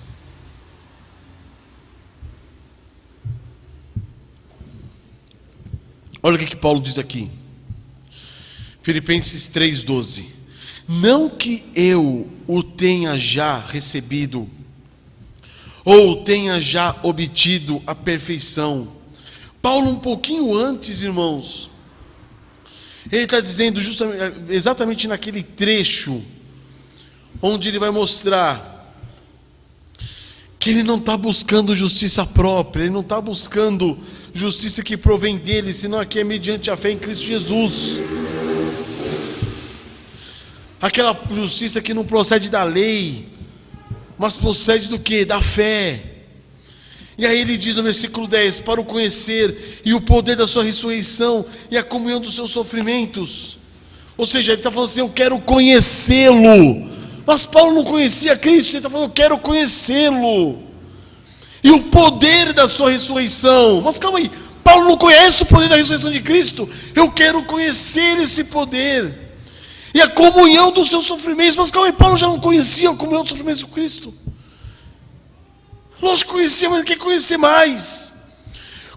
Olha o que Paulo diz aqui, Filipenses 3,12: não que eu o tenha já recebido, ou tenha já obtido a perfeição. Paulo, um pouquinho antes, irmãos, ele está dizendo exatamente naquele trecho, onde ele vai mostrar que ele não está buscando justiça própria, ele não está buscando justiça que provém dele, senão aqui é mediante a fé em Cristo Jesus. Aquela justiça que não procede da lei, mas procede do que? Da fé. E aí ele diz no versículo 10: para o conhecer e o poder da sua ressurreição e a comunhão dos seus sofrimentos. Ou seja, ele está falando assim: eu quero conhecê-lo. Mas Paulo não conhecia Cristo, ele está falando: eu quero conhecê-lo. E o poder da sua ressurreição. Mas calma aí, Paulo não conhece o poder da ressurreição de Cristo? Eu quero conhecer esse poder. E a comunhão dos seus sofrimentos. Mas calma aí, Paulo já não conhecia a comunhão dos sofrimentos com Cristo? Lógico que conhecia, mas quer conhecer mais.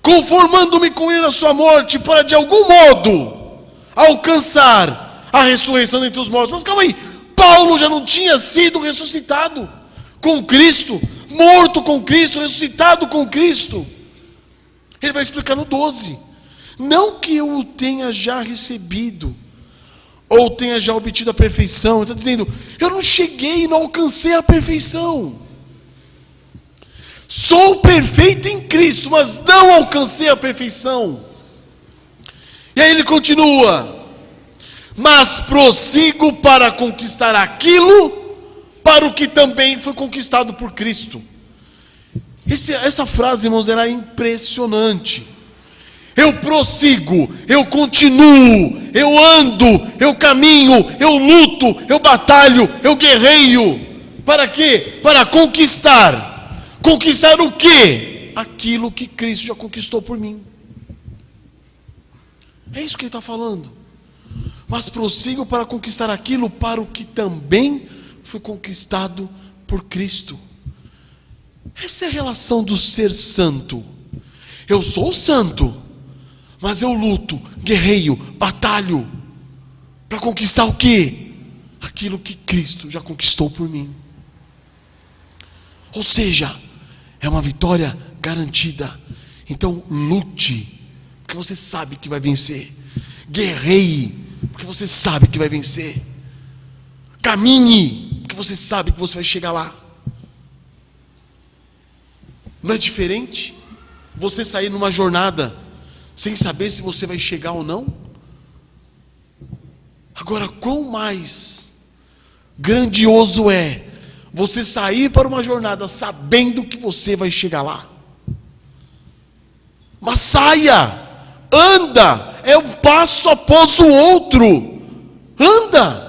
Conformando-me com ele na sua morte, para de algum modo alcançar a ressurreição dentre os mortos. Mas calma aí, Paulo já não tinha sido ressuscitado com Cristo, morto com Cristo, ressuscitado com Cristo? Ele vai explicar no 12: não que eu o tenha já recebido, ou tenha já obtido a perfeição. Ele está dizendo: eu não cheguei, não alcancei a perfeição. Sou perfeito em Cristo, mas não alcancei a perfeição. E aí ele continua: mas prossigo para conquistar aquilo para o que também foi conquistado por Cristo. Essa frase, irmãos, era impressionante. Eu prossigo, eu continuo, eu ando, eu caminho, eu luto, eu batalho, eu guerreio. Para quê? Para conquistar. Conquistar o quê? Aquilo que Cristo já conquistou por mim. É isso que ele está falando. Mas prossigo para conquistar aquilo para o que também foi conquistado por Cristo. Essa é a relação do ser santo. Eu sou santo, mas eu luto, guerreio, batalho para conquistar o quê? Aquilo que Cristo já conquistou por mim. Ou seja, é uma vitória garantida. Então lute, porque você sabe que vai vencer. Guerreie, porque você sabe que vai vencer. Caminhe, porque você sabe que você vai chegar lá. Não é diferente você sair numa jornada sem saber se você vai chegar ou não? Agora, quão mais grandioso é você sair para uma jornada sabendo que você vai chegar lá. Mas saia, anda, é um passo após o outro. Anda.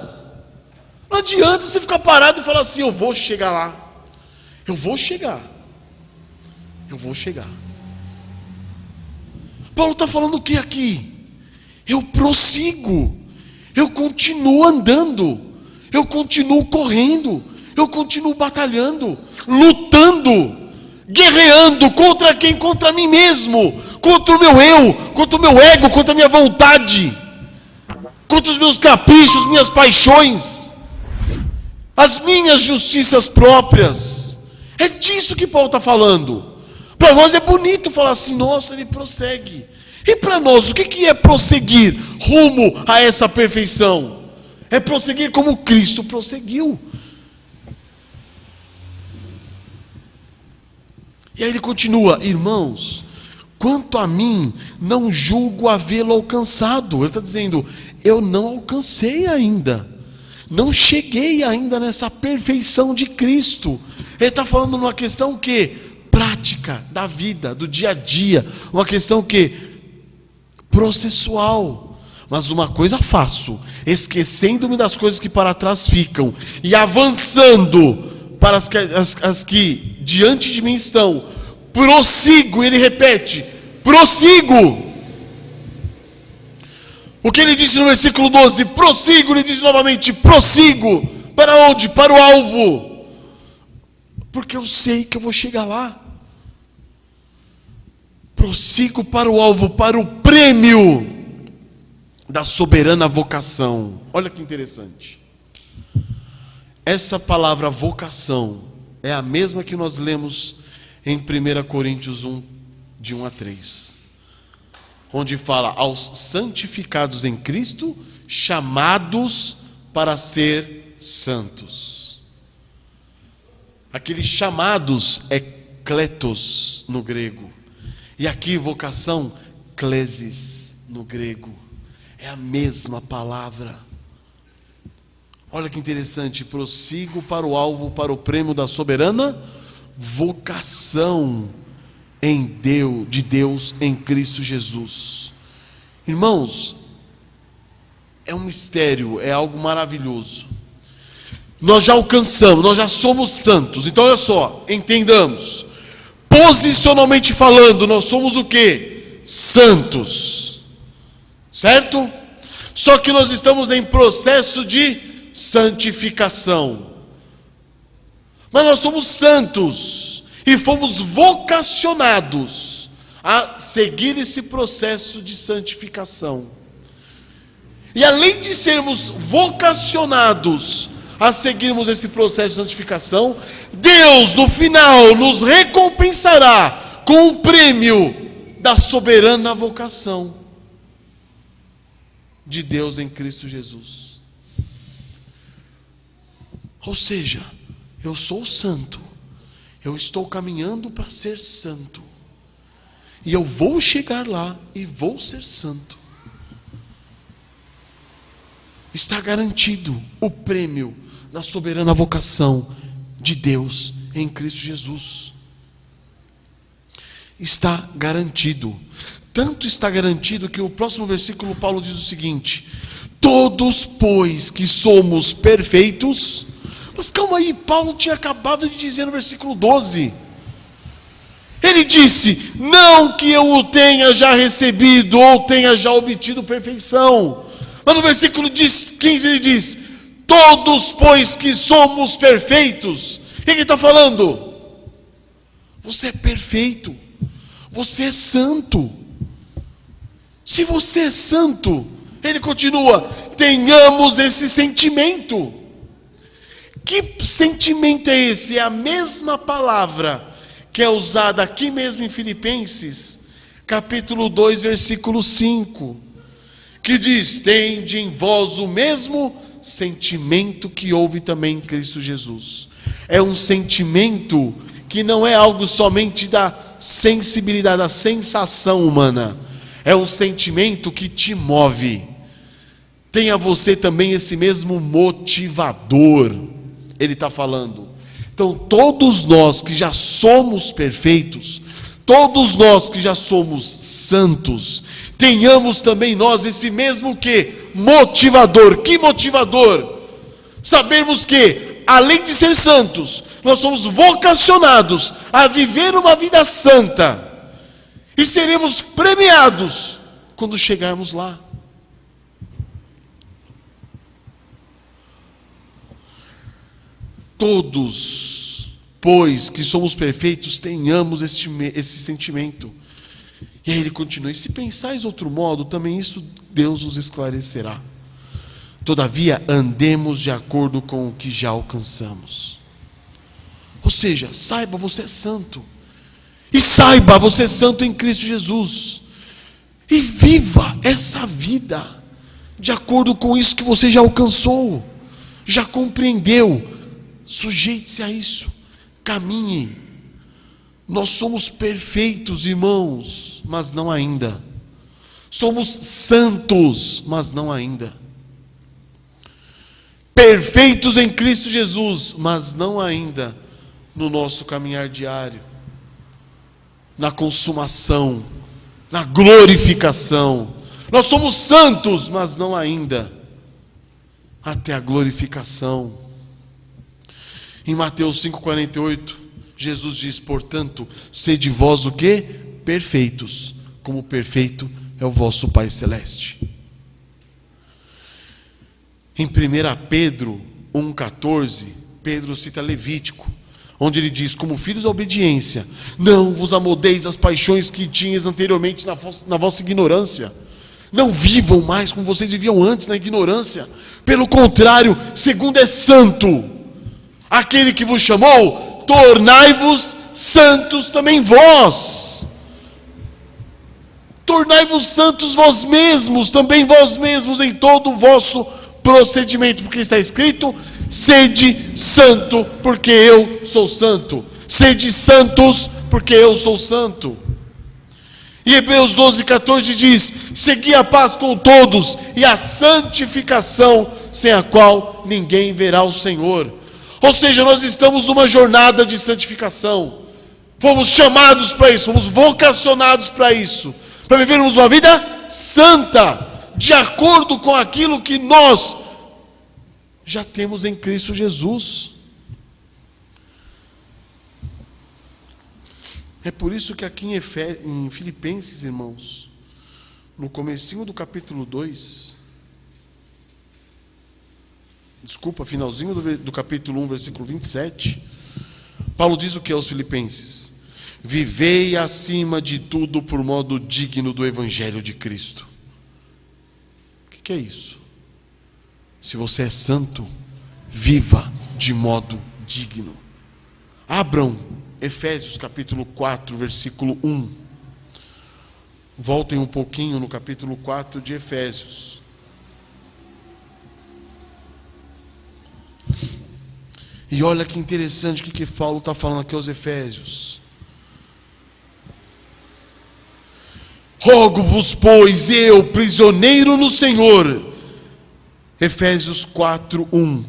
Não adianta você ficar parado e falar assim: eu vou chegar lá. Eu vou chegar. Eu vou chegar. Paulo está falando o que aqui? Eu prossigo. Eu continuo andando. Eu continuo correndo. Eu continuo batalhando, lutando, guerreando. Contra quem? Contra mim mesmo, contra o meu eu, contra o meu ego, contra a minha vontade, contra os meus caprichos, minhas paixões, as minhas justiças próprias. É disso que Paulo está falando. Para nós é bonito falar assim: nossa, ele prossegue. E para nós, o que é prosseguir rumo a essa perfeição? É prosseguir como Cristo prosseguiu. E aí ele continua: irmãos, quanto a mim, não julgo havê-lo alcançado. Ele está dizendo: eu não alcancei ainda. não cheguei ainda nessa perfeição de Cristo. Ele está falando numa questão que prática da vida, do dia a dia, uma questão que processual. Mas uma coisa faço, esquecendo-me das coisas que para trás ficam e avançando para as que diante de mim estão. Prossigo, ele repete, prossigo. O que ele disse no versículo 12, prossigo, ele diz novamente, prossigo. Para onde? Para o alvo. Porque eu sei que eu vou chegar lá. Prossigo para o alvo, para o prêmio da soberana vocação. Olha que interessante. Essa palavra vocação é a mesma que nós lemos em 1 Coríntios 1, de 1 a 3. Onde fala aos santificados em Cristo, chamados para ser santos. Aqueles chamados é kletos no grego. E aqui vocação, klesis no grego. É a mesma palavra. Olha que interessante, prossigo para o alvo, para o prêmio da soberana vocação de Deus em Cristo Jesus. Irmãos, é um mistério, é algo maravilhoso. Nós já alcançamos, nós já somos santos. Então olha só, entendamos. Posicionalmente falando, nós somos o quê? Santos. Certo? Só que nós estamos em processo de santificação. Mas nós somos santos e fomos vocacionados a seguir esse processo de santificação. E além de sermos vocacionados a seguirmos esse processo de santificação, Deus no final nos recompensará com o prêmio da soberana vocação de Deus em Cristo Jesus. Ou seja, eu sou santo, eu estou caminhando para ser santo, e eu vou chegar lá e vou ser santo. Está garantido o prêmio da soberana vocação de Deus em Cristo Jesus. Está garantido. Tanto está garantido que o próximo versículo Paulo diz o seguinte: todos, pois, que somos perfeitos. Mas calma aí, Paulo tinha acabado de dizer no versículo 12. Ele disse, não que eu o tenha já recebido ou tenha já obtido perfeição. Mas no versículo 15 ele diz, todos, pois, que somos perfeitos. O que ele está falando? Você é perfeito. Você é santo. Se você é santo, ele continua, tenhamos esse sentimento. Que sentimento é esse? É a mesma palavra que é usada aqui mesmo em Filipenses, capítulo 2, versículo 5, que diz, tende em vós o mesmo sentimento que houve também em Cristo Jesus. É um sentimento que não é algo somente da sensibilidade, da sensação humana. É um sentimento que te move. Tenha você também esse mesmo motivador. Ele está falando. Então todos nós que já somos perfeitos, todos nós que já somos santos, tenhamos também nós esse mesmo que? Motivador. Que motivador? Sabermos que, além de ser santos, nós somos vocacionados a viver uma vida santa. E seremos premiados quando chegarmos lá. Todos, pois, que somos perfeitos, tenhamos esse sentimento. E aí ele continua, e se pensais outro modo, também isso Deus os esclarecerá. Todavia, andemos de acordo com o que já alcançamos. Ou seja, saiba, você é santo. E saiba, você é santo em Cristo Jesus. E viva essa vida de acordo com isso que você já alcançou, já compreendeu. Sujeite-se a isso, caminhe. Nós somos perfeitos, irmãos, mas não ainda. Somos santos, mas não ainda. perfeitos em Cristo Jesus, mas não ainda no nosso caminhar diário, na consumação, na glorificação. Nós somos santos, mas não ainda até a glorificação. Em Mateus 5,48, Jesus diz: portanto, sede vós o quê? Perfeitos, como perfeito é o vosso Pai Celeste. Em 1 Pedro 1,14, Pedro cita Levítico, onde ele diz: como filhos da obediência, não vos amoldeis às paixões que tinhas anteriormente na vossa ignorância. Não vivam mais como vocês viviam antes na ignorância. Pelo contrário, segundo é santo aquele que vos chamou, tornai-vos santos também vós. Tornai-vos santos vós mesmos, também vós mesmos, em todo o vosso procedimento, porque está escrito: sede santo, porque eu sou santo. Sede santos, porque eu sou santo. E Hebreus 12,14 diz: segui a paz com todos e a santificação, sem a qual ninguém verá o Senhor. Ou seja, nós estamos numa jornada de santificação. Fomos chamados para isso, fomos vocacionados para isso, para vivermos uma vida santa, de acordo com aquilo que nós já temos em Cristo Jesus. É por isso que aqui em Filipenses, irmãos, no comecinho do capítulo 2, finalzinho do capítulo 1, versículo 27, Paulo diz o que aos Filipenses? Vivei acima de tudo por modo digno do Evangelho de Cristo. O que é isso? Se você é santo, viva de modo digno. Abram Efésios capítulo 4, versículo 1. Voltem um pouquinho no capítulo 4 de Efésios. E olha que interessante o que Paulo está falando aqui aos Efésios. Rogo-vos, pois, eu, prisioneiro no Senhor, Efésios 4, 1,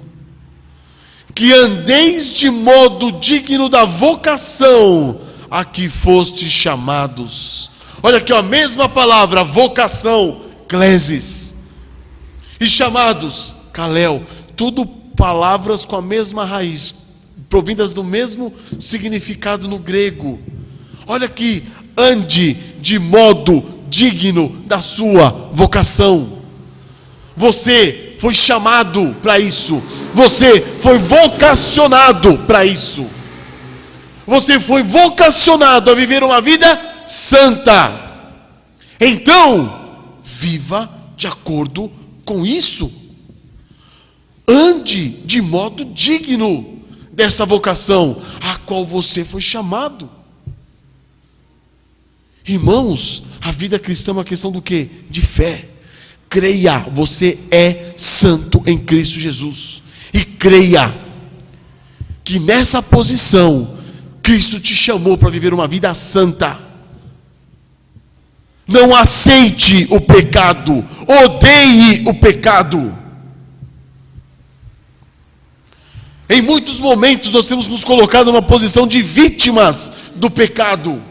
que andeis de modo digno da vocação a que fostes chamados. Olha aqui, a mesma palavra, vocação, klesis, e chamados, kalel, tudo palavras com a mesma raiz, provindas do mesmo significado no grego. Olha aqui, ande de modo digno da sua vocação. Você foi chamado para isso. Você foi vocacionado para isso. Você foi vocacionado a viver uma vida santa. Então, viva de acordo com isso. Ande de modo digno dessa vocação a qual você foi chamado. Irmãos, a vida cristã é uma questão do quê? De fé. Creia, você é santo em Cristo Jesus. E creia que nessa posição Cristo te chamou para viver uma vida santa. Não aceite o pecado, odeie o pecado. Em muitos momentos nós temos nos colocado numa posição de vítimas do pecado.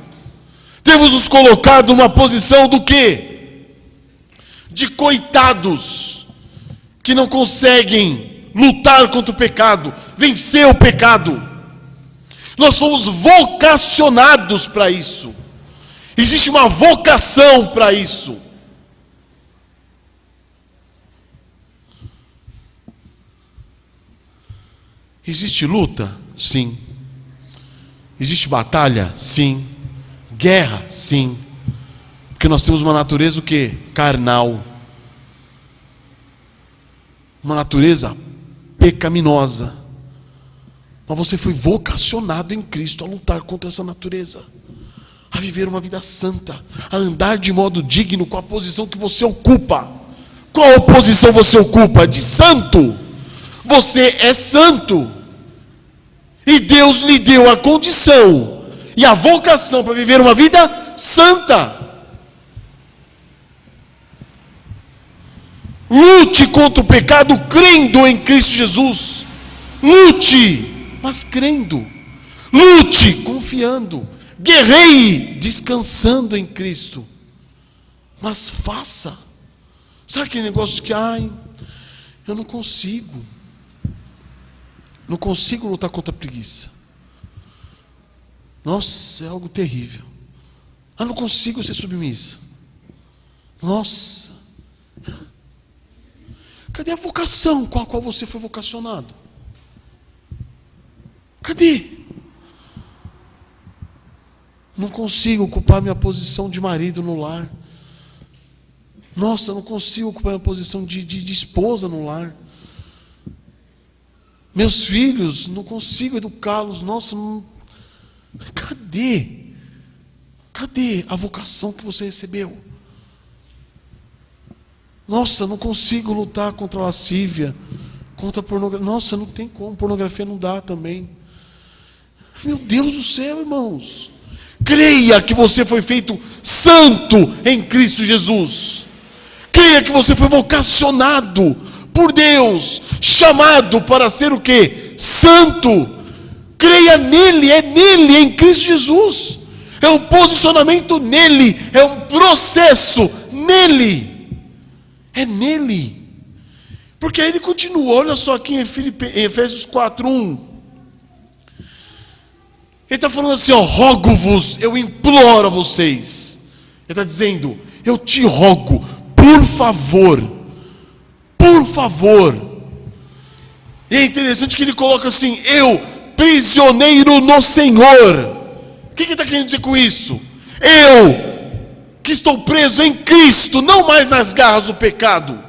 Temos nos colocado numa posição do quê? De coitados que não conseguem lutar contra o pecado, vencer o pecado. Nós fomos vocacionados para isso. Existe uma vocação para isso. Existe luta? Sim. Existe batalha? Sim. Guerra? Sim. Porque nós temos uma natureza o quê? Carnal. Uma natureza pecaminosa. Mas você foi vocacionado em Cristo a lutar contra essa natureza. A viver uma vida santa. A andar de modo digno com a posição que você ocupa. Qual posição você ocupa? De santo. Você é santo. E Deus lhe deu a condição e a vocação para viver uma vida santa. Lute contra o pecado crendo em Cristo Jesus. Lute, mas crendo. Lute confiando. Guerreie descansando em Cristo. Mas faça. Sabe aquele negócio que, eu não consigo. Não consigo lutar contra a preguiça. Nossa, é algo terrível. Não consigo ser submissa. Nossa. Cadê a vocação com a qual você foi vocacionado? Cadê? Não consigo ocupar minha posição de marido no lar. Nossa, não consigo ocupar minha posição de esposa no lar. Meus filhos, não consigo educá-los. Nossa, não... Cadê? Cadê a vocação que você recebeu? Nossa, não consigo lutar contra a lascívia, contra a pornografia. Nossa, não tem como, pornografia não dá também. Meu Deus do céu, irmãos. Creia que você foi feito santo em Cristo Jesus. Creia que você foi vocacionado por Deus, chamado para ser o quê? Santo. Creia nele, em Cristo Jesus. É um posicionamento nele, é um processo nele. É nele. Porque aí ele continua, olha só aqui em Efésios 4:1. Ele está falando assim, rogo-vos, eu imploro a vocês. Ele está dizendo, eu te rogo, por favor. E é interessante que ele coloca assim, eu, prisioneiro no Senhor. O que ele está querendo dizer com isso? Eu, que estou preso em Cristo, não mais nas garras do pecado.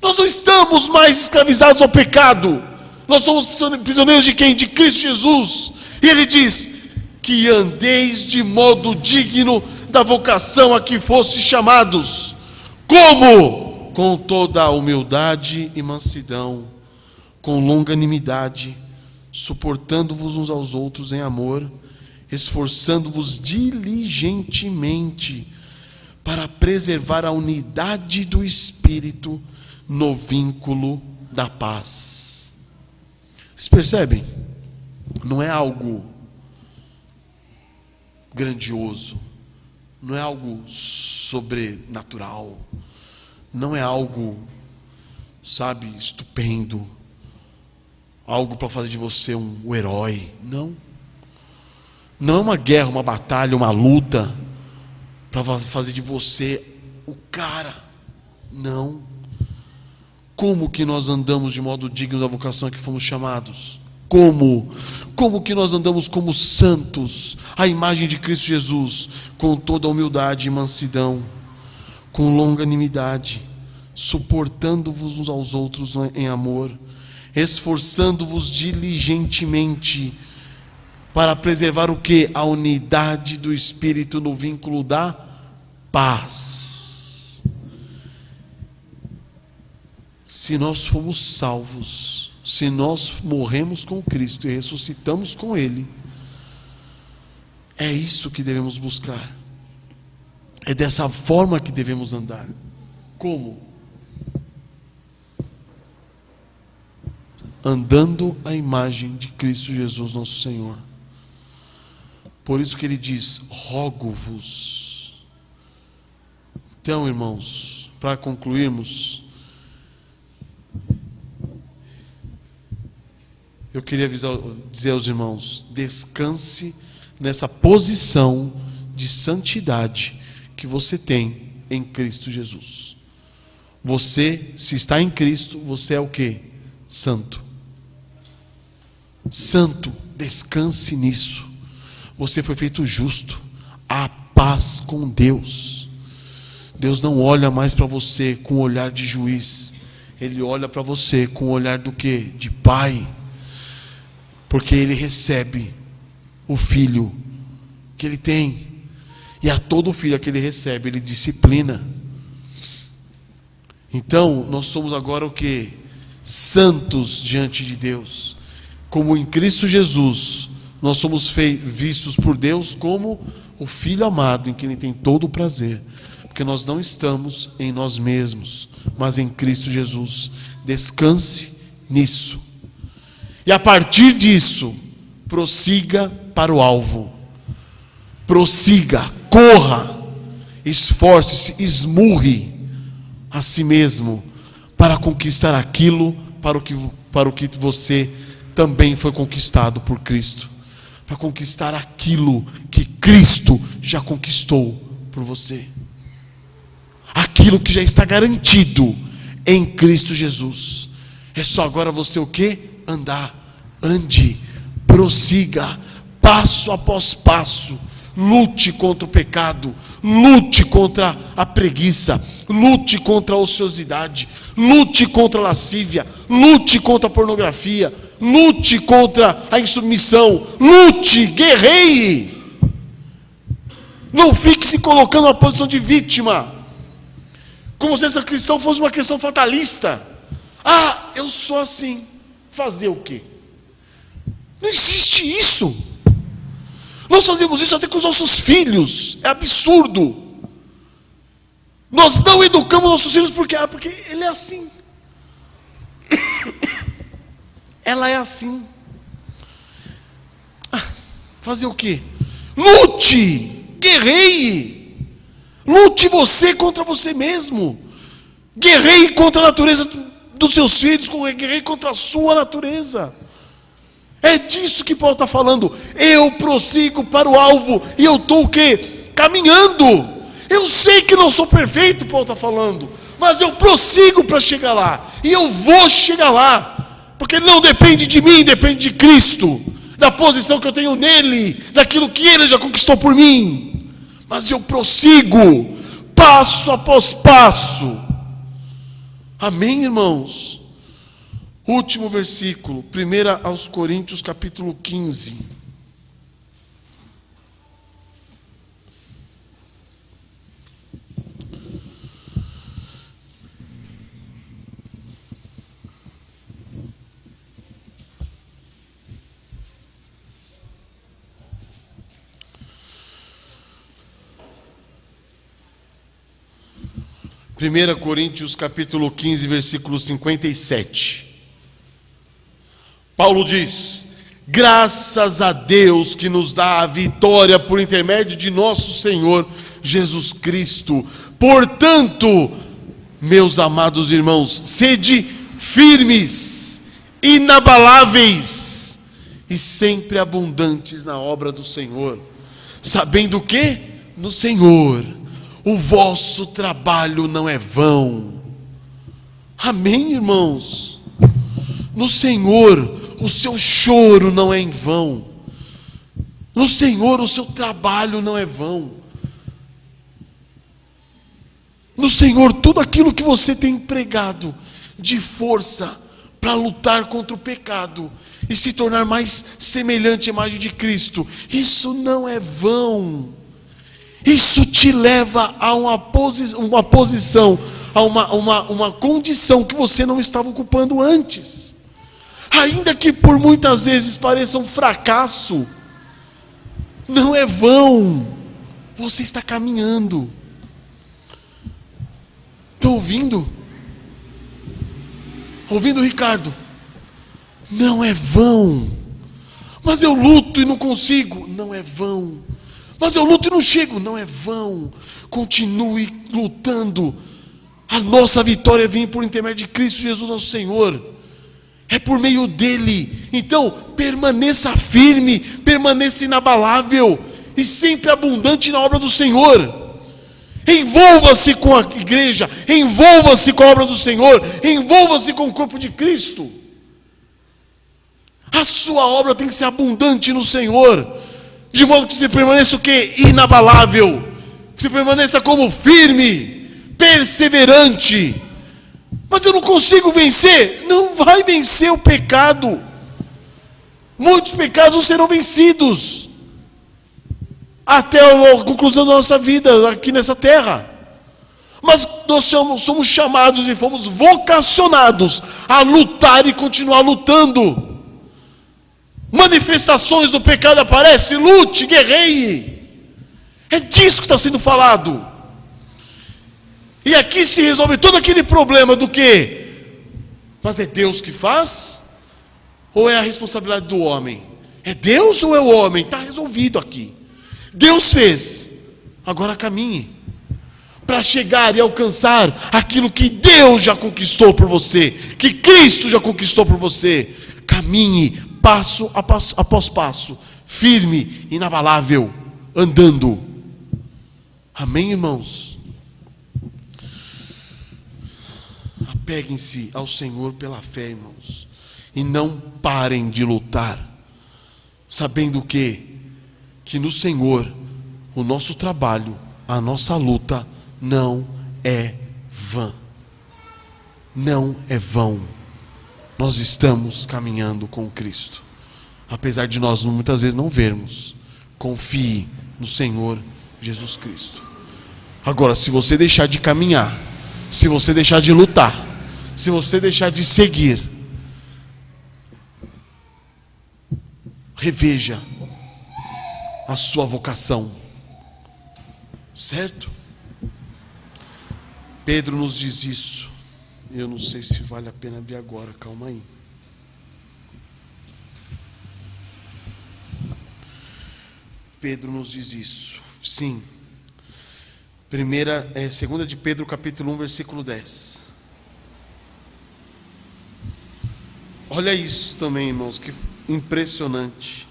Nós não estamos mais escravizados ao pecado. Nós somos prisioneiros de quem? De Cristo Jesus. E ele diz, que andeis de modo digno da vocação a que fostes chamados. Como? Com toda a humildade e mansidão, com longanimidade, suportando-vos uns aos outros em amor, esforçando-vos diligentemente para preservar a unidade do Espírito no vínculo da paz. Vocês percebem? Não é algo grandioso, não é algo sobrenatural, não é algo, estupendo, algo para fazer de você um herói. Não é uma guerra, uma batalha, uma luta para fazer de você o cara. Não. Como que nós andamos de modo digno da vocação a que fomos chamados? Como que nós andamos como santos, a imagem de Cristo Jesus, com toda a humildade e mansidão, com longanimidade, suportando-vos uns aos outros em amor, esforçando-vos diligentemente para preservar o quê? A unidade do Espírito no vínculo da paz. Se nós fomos salvos, se nós morremos com Cristo e ressuscitamos com Ele, é isso que devemos buscar. É dessa forma que devemos andar. Como? Andando à imagem de Cristo Jesus, nosso Senhor. Por isso que ele diz, rogo-vos. Então, irmãos, para concluirmos, eu queria dizer aos irmãos, descanse nessa posição de santidade que você tem em Cristo Jesus. Você, se está em Cristo, você é o quê? Santo. Santo, descanse nisso. Você foi feito justo, a paz com Deus. Deus não olha mais para você com o olhar de juiz. Ele olha para você com o olhar do quê? De pai. Porque ele recebe o filho que ele tem. E a todo filho que ele recebe, ele disciplina. Então, nós somos agora o quê? Santos diante de Deus. Como em Cristo Jesus, nós somos vistos por Deus como o Filho amado, em quem Ele tem todo o prazer. Porque nós não estamos em nós mesmos, mas em Cristo Jesus. Descanse nisso. E a partir disso, prossiga para o alvo. Prossiga, corra, esforce-se, esmurre a si mesmo para conquistar aquilo para o que você também foi conquistado por Cristo. Para conquistar aquilo que Cristo já conquistou por você. Aquilo que já está garantido em Cristo Jesus. É só agora você o quê? Andar. Ande, prossiga, passo após passo. Lute contra o pecado, lute contra a preguiça, lute contra a ociosidade, lute contra a lascívia, lute contra a pornografia, lute contra a insubmissão, lute, guerreie. Não fique se colocando numa posição de vítima, como se essa questão fosse uma questão fatalista. Ah, eu sou assim, fazer o quê? Não existe isso. Nós fazemos isso até com os nossos filhos. É absurdo. Nós não educamos nossos filhos porque ele é assim. Ela é assim. Fazer o quê? Lute, guerreie. Lute você contra você mesmo. Guerreie contra a natureza dos seus filhos, guerreie contra a sua natureza. É disso que Paulo está falando. Eu prossigo para o alvo. E eu estou o quê? Caminhando. Eu sei que não sou perfeito, Paulo está falando. Mas eu prossigo para chegar lá. E eu vou chegar lá. Porque não depende de mim, depende de Cristo. Da posição que eu tenho nele. Daquilo que ele já conquistou por mim. Mas eu prossigo. Passo após passo. Amém, irmãos? Último versículo, 1 aos Coríntios, capítulo 15. Primeira Coríntios, capítulo 15, versículo 57. Paulo diz: graças a Deus que nos dá a vitória por intermédio de nosso Senhor Jesus Cristo. Portanto, meus amados irmãos, sede firmes, inabaláveis e sempre abundantes na obra do Senhor, sabendo que no Senhor o vosso trabalho não é vão. Amém, irmãos? No Senhor o seu choro não é em vão. No Senhor o seu trabalho não é vão. No Senhor tudo aquilo que você tem empregado de força para lutar contra o pecado e se tornar mais semelhante à imagem de Cristo, isso não é vão. Isso te leva a uma posição, a uma condição que você não estava ocupando antes. Ainda que por muitas vezes pareça um fracasso, não é vão. Você está caminhando. Estão ouvindo? Ouvindo, Ricardo? Não é vão. Mas eu luto e não consigo. Não é vão. Mas eu luto e não chego. Não é vão. Continue lutando. A nossa vitória vem por intermédio de Cristo Jesus, nosso Senhor. É por meio dele. Então, permaneça firme, permaneça inabalável e sempre abundante na obra do Senhor. Envolva-se com a igreja, envolva-se com a obra do Senhor, envolva-se com o corpo de Cristo. A sua obra tem que ser abundante no Senhor, de modo que você permaneça o quê? Inabalável, que você permaneça como firme, perseverante. Mas eu não consigo vencer. Não vai vencer o pecado. Muitos pecados serão vencidos até a conclusão da nossa vida aqui nessa terra. Mas nós somos chamados e fomos vocacionados a lutar e continuar lutando. Manifestações do pecado aparecem, lute, guerreie. É disso que está sendo falado. E aqui se resolve todo aquele problema do quê? Mas é Deus que faz? Ou é a responsabilidade do homem? É Deus ou é o homem? Está resolvido aqui. Deus fez. Agora caminhe para chegar e alcançar aquilo que Deus já conquistou por você, que Cristo já conquistou por você. Caminhe passo após passo, firme, inabalável, andando. Amém, irmãos? Apeguem-se ao Senhor pela fé, irmãos, e não parem de lutar, sabendo que no Senhor o nosso trabalho, a nossa luta não é vã. Não é vão. Nós estamos caminhando com Cristo, apesar de nós muitas vezes não vermos. Confie no Senhor Jesus Cristo. Agora, se você deixar de caminhar, se você deixar de lutar, se você deixar de seguir, reveja a sua vocação, certo? Pedro nos diz isso. Eu não sei se vale a pena ver agora, calma aí. Pedro nos diz isso, sim. Segunda de Pedro, capítulo 1, versículo 10. Olha isso também, irmãos, que impressionante.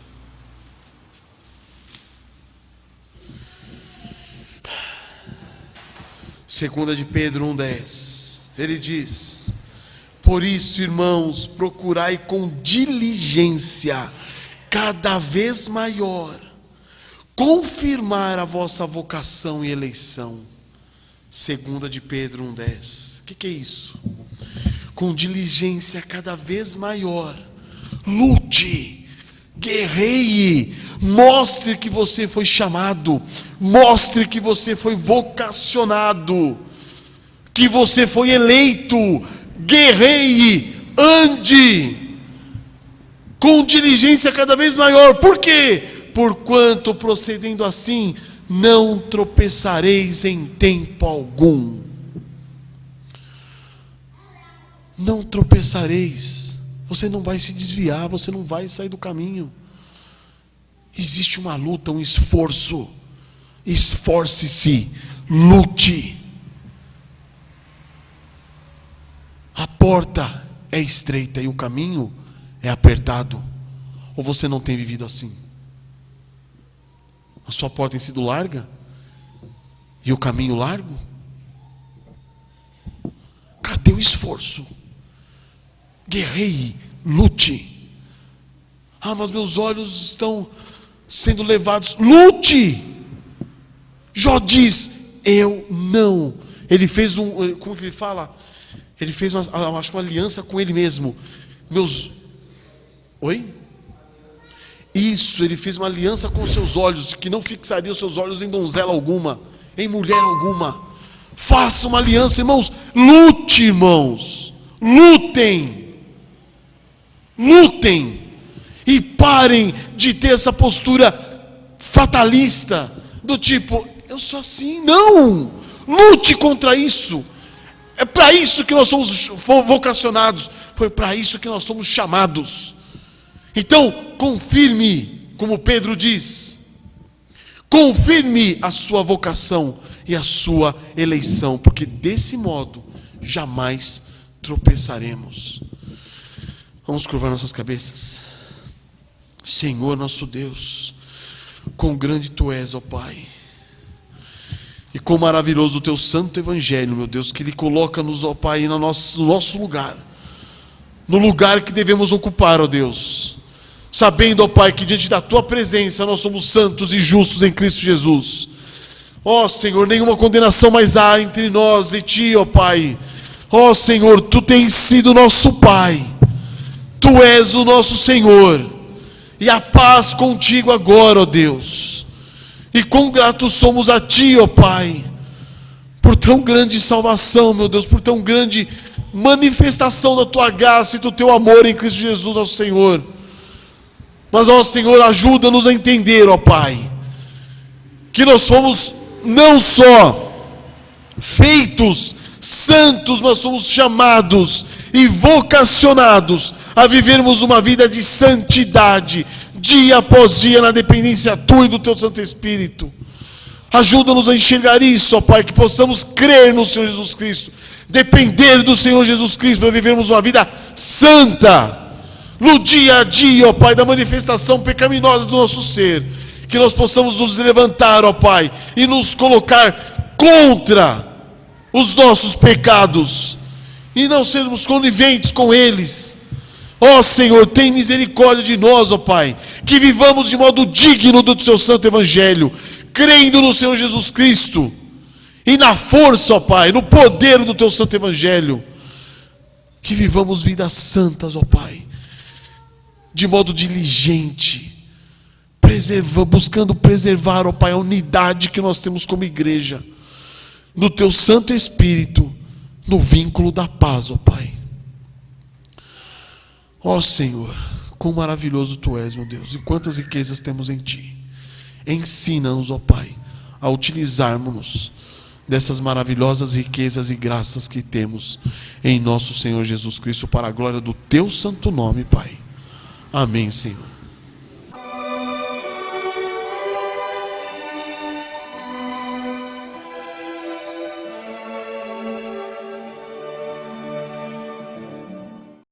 Segunda de Pedro 1,10. Ele diz: por isso, irmãos, procurai com diligência, cada vez maior, confirmar a vossa vocação e eleição. Segunda de Pedro 1,10. O que é isso? Com diligência cada vez maior, lute, guerreie, mostre que você foi chamado, mostre que você foi vocacionado, que você foi eleito. Guerreie, ande com diligência cada vez maior. Por quê? Porquanto procedendo assim, não tropeçareis em tempo algum. Não tropeçareis. Você não vai se desviar, você não vai sair do caminho. Existe uma luta, um esforço. Esforce-se, lute. A porta é estreita e o caminho é apertado. Ou você não tem vivido assim? A sua porta tem sido larga e o caminho largo? Cadê o esforço? Guerreie, lute. Ah, mas meus olhos estão sendo levados. Lute. Jó diz: eu não. Ele fez como que ele fala? Ele fez acho uma aliança com ele mesmo. Oi? Isso, ele fez uma aliança com os seus olhos, que não fixaria os seus olhos em donzela alguma, em mulher alguma. Faça uma aliança, irmãos. Lute, irmãos. Lutem. Lutem. E parem de ter essa postura fatalista, do tipo, eu sou assim. Não. Lute contra isso. É para isso que nós somos vocacionados. Foi para isso que nós somos chamados. Então, confirme, como Pedro diz, confirme a sua vocação e a sua eleição, porque desse modo jamais tropeçaremos. Vamos curvar nossas cabeças. Senhor nosso Deus, quão grande Tu és, ó Pai, e quão maravilhoso o Teu santo evangelho, meu Deus, que Ele coloca-nos, ó Pai, no nosso lugar, no lugar que devemos ocupar, ó Deus, sabendo, ó Pai, que diante da Tua presença nós somos santos e justos em Cristo Jesus. Ó Senhor, nenhuma condenação mais há entre nós e Ti, ó Pai. Ó Senhor, Tu tens sido nosso Pai, Tu és o nosso Senhor, e a paz contigo agora, ó Deus. E quão gratos somos a Ti, ó Pai, por tão grande salvação, meu Deus, por tão grande manifestação da Tua graça e do Teu amor em Cristo Jesus, ó Senhor. Mas, ó Senhor, ajuda-nos a entender, ó Pai, que nós fomos não só feitos santos, nós somos chamados e vocacionados a vivermos uma vida de santidade, dia após dia, na dependência tua e do teu Santo Espírito. Ajuda-nos a enxergar isso, ó Pai, que possamos crer no Senhor Jesus Cristo, depender do Senhor Jesus Cristo para vivermos uma vida santa, no dia a dia, ó Pai, da manifestação pecaminosa do nosso ser, que nós possamos nos levantar, ó Pai, e nos colocar contra os nossos pecados, e não sermos coniventes com eles. Ó Senhor, tem misericórdia de nós, ó Pai, que vivamos de modo digno do Seu Santo Evangelho, crendo no Senhor Jesus Cristo, e na força, ó Pai, no poder do Teu Santo Evangelho, que vivamos vidas santas, ó Pai, de modo diligente, buscando preservar, ó Pai, a unidade que nós temos como igreja, no Teu Santo Espírito, no vínculo da paz, ó Pai. Ó Senhor, quão maravilhoso Tu és, meu Deus, e quantas riquezas temos em Ti. Ensina-nos, ó Pai, a utilizarmos-nos dessas maravilhosas riquezas e graças que temos em nosso Senhor Jesus Cristo, para a glória do Teu santo nome, Pai. Amém, Senhor.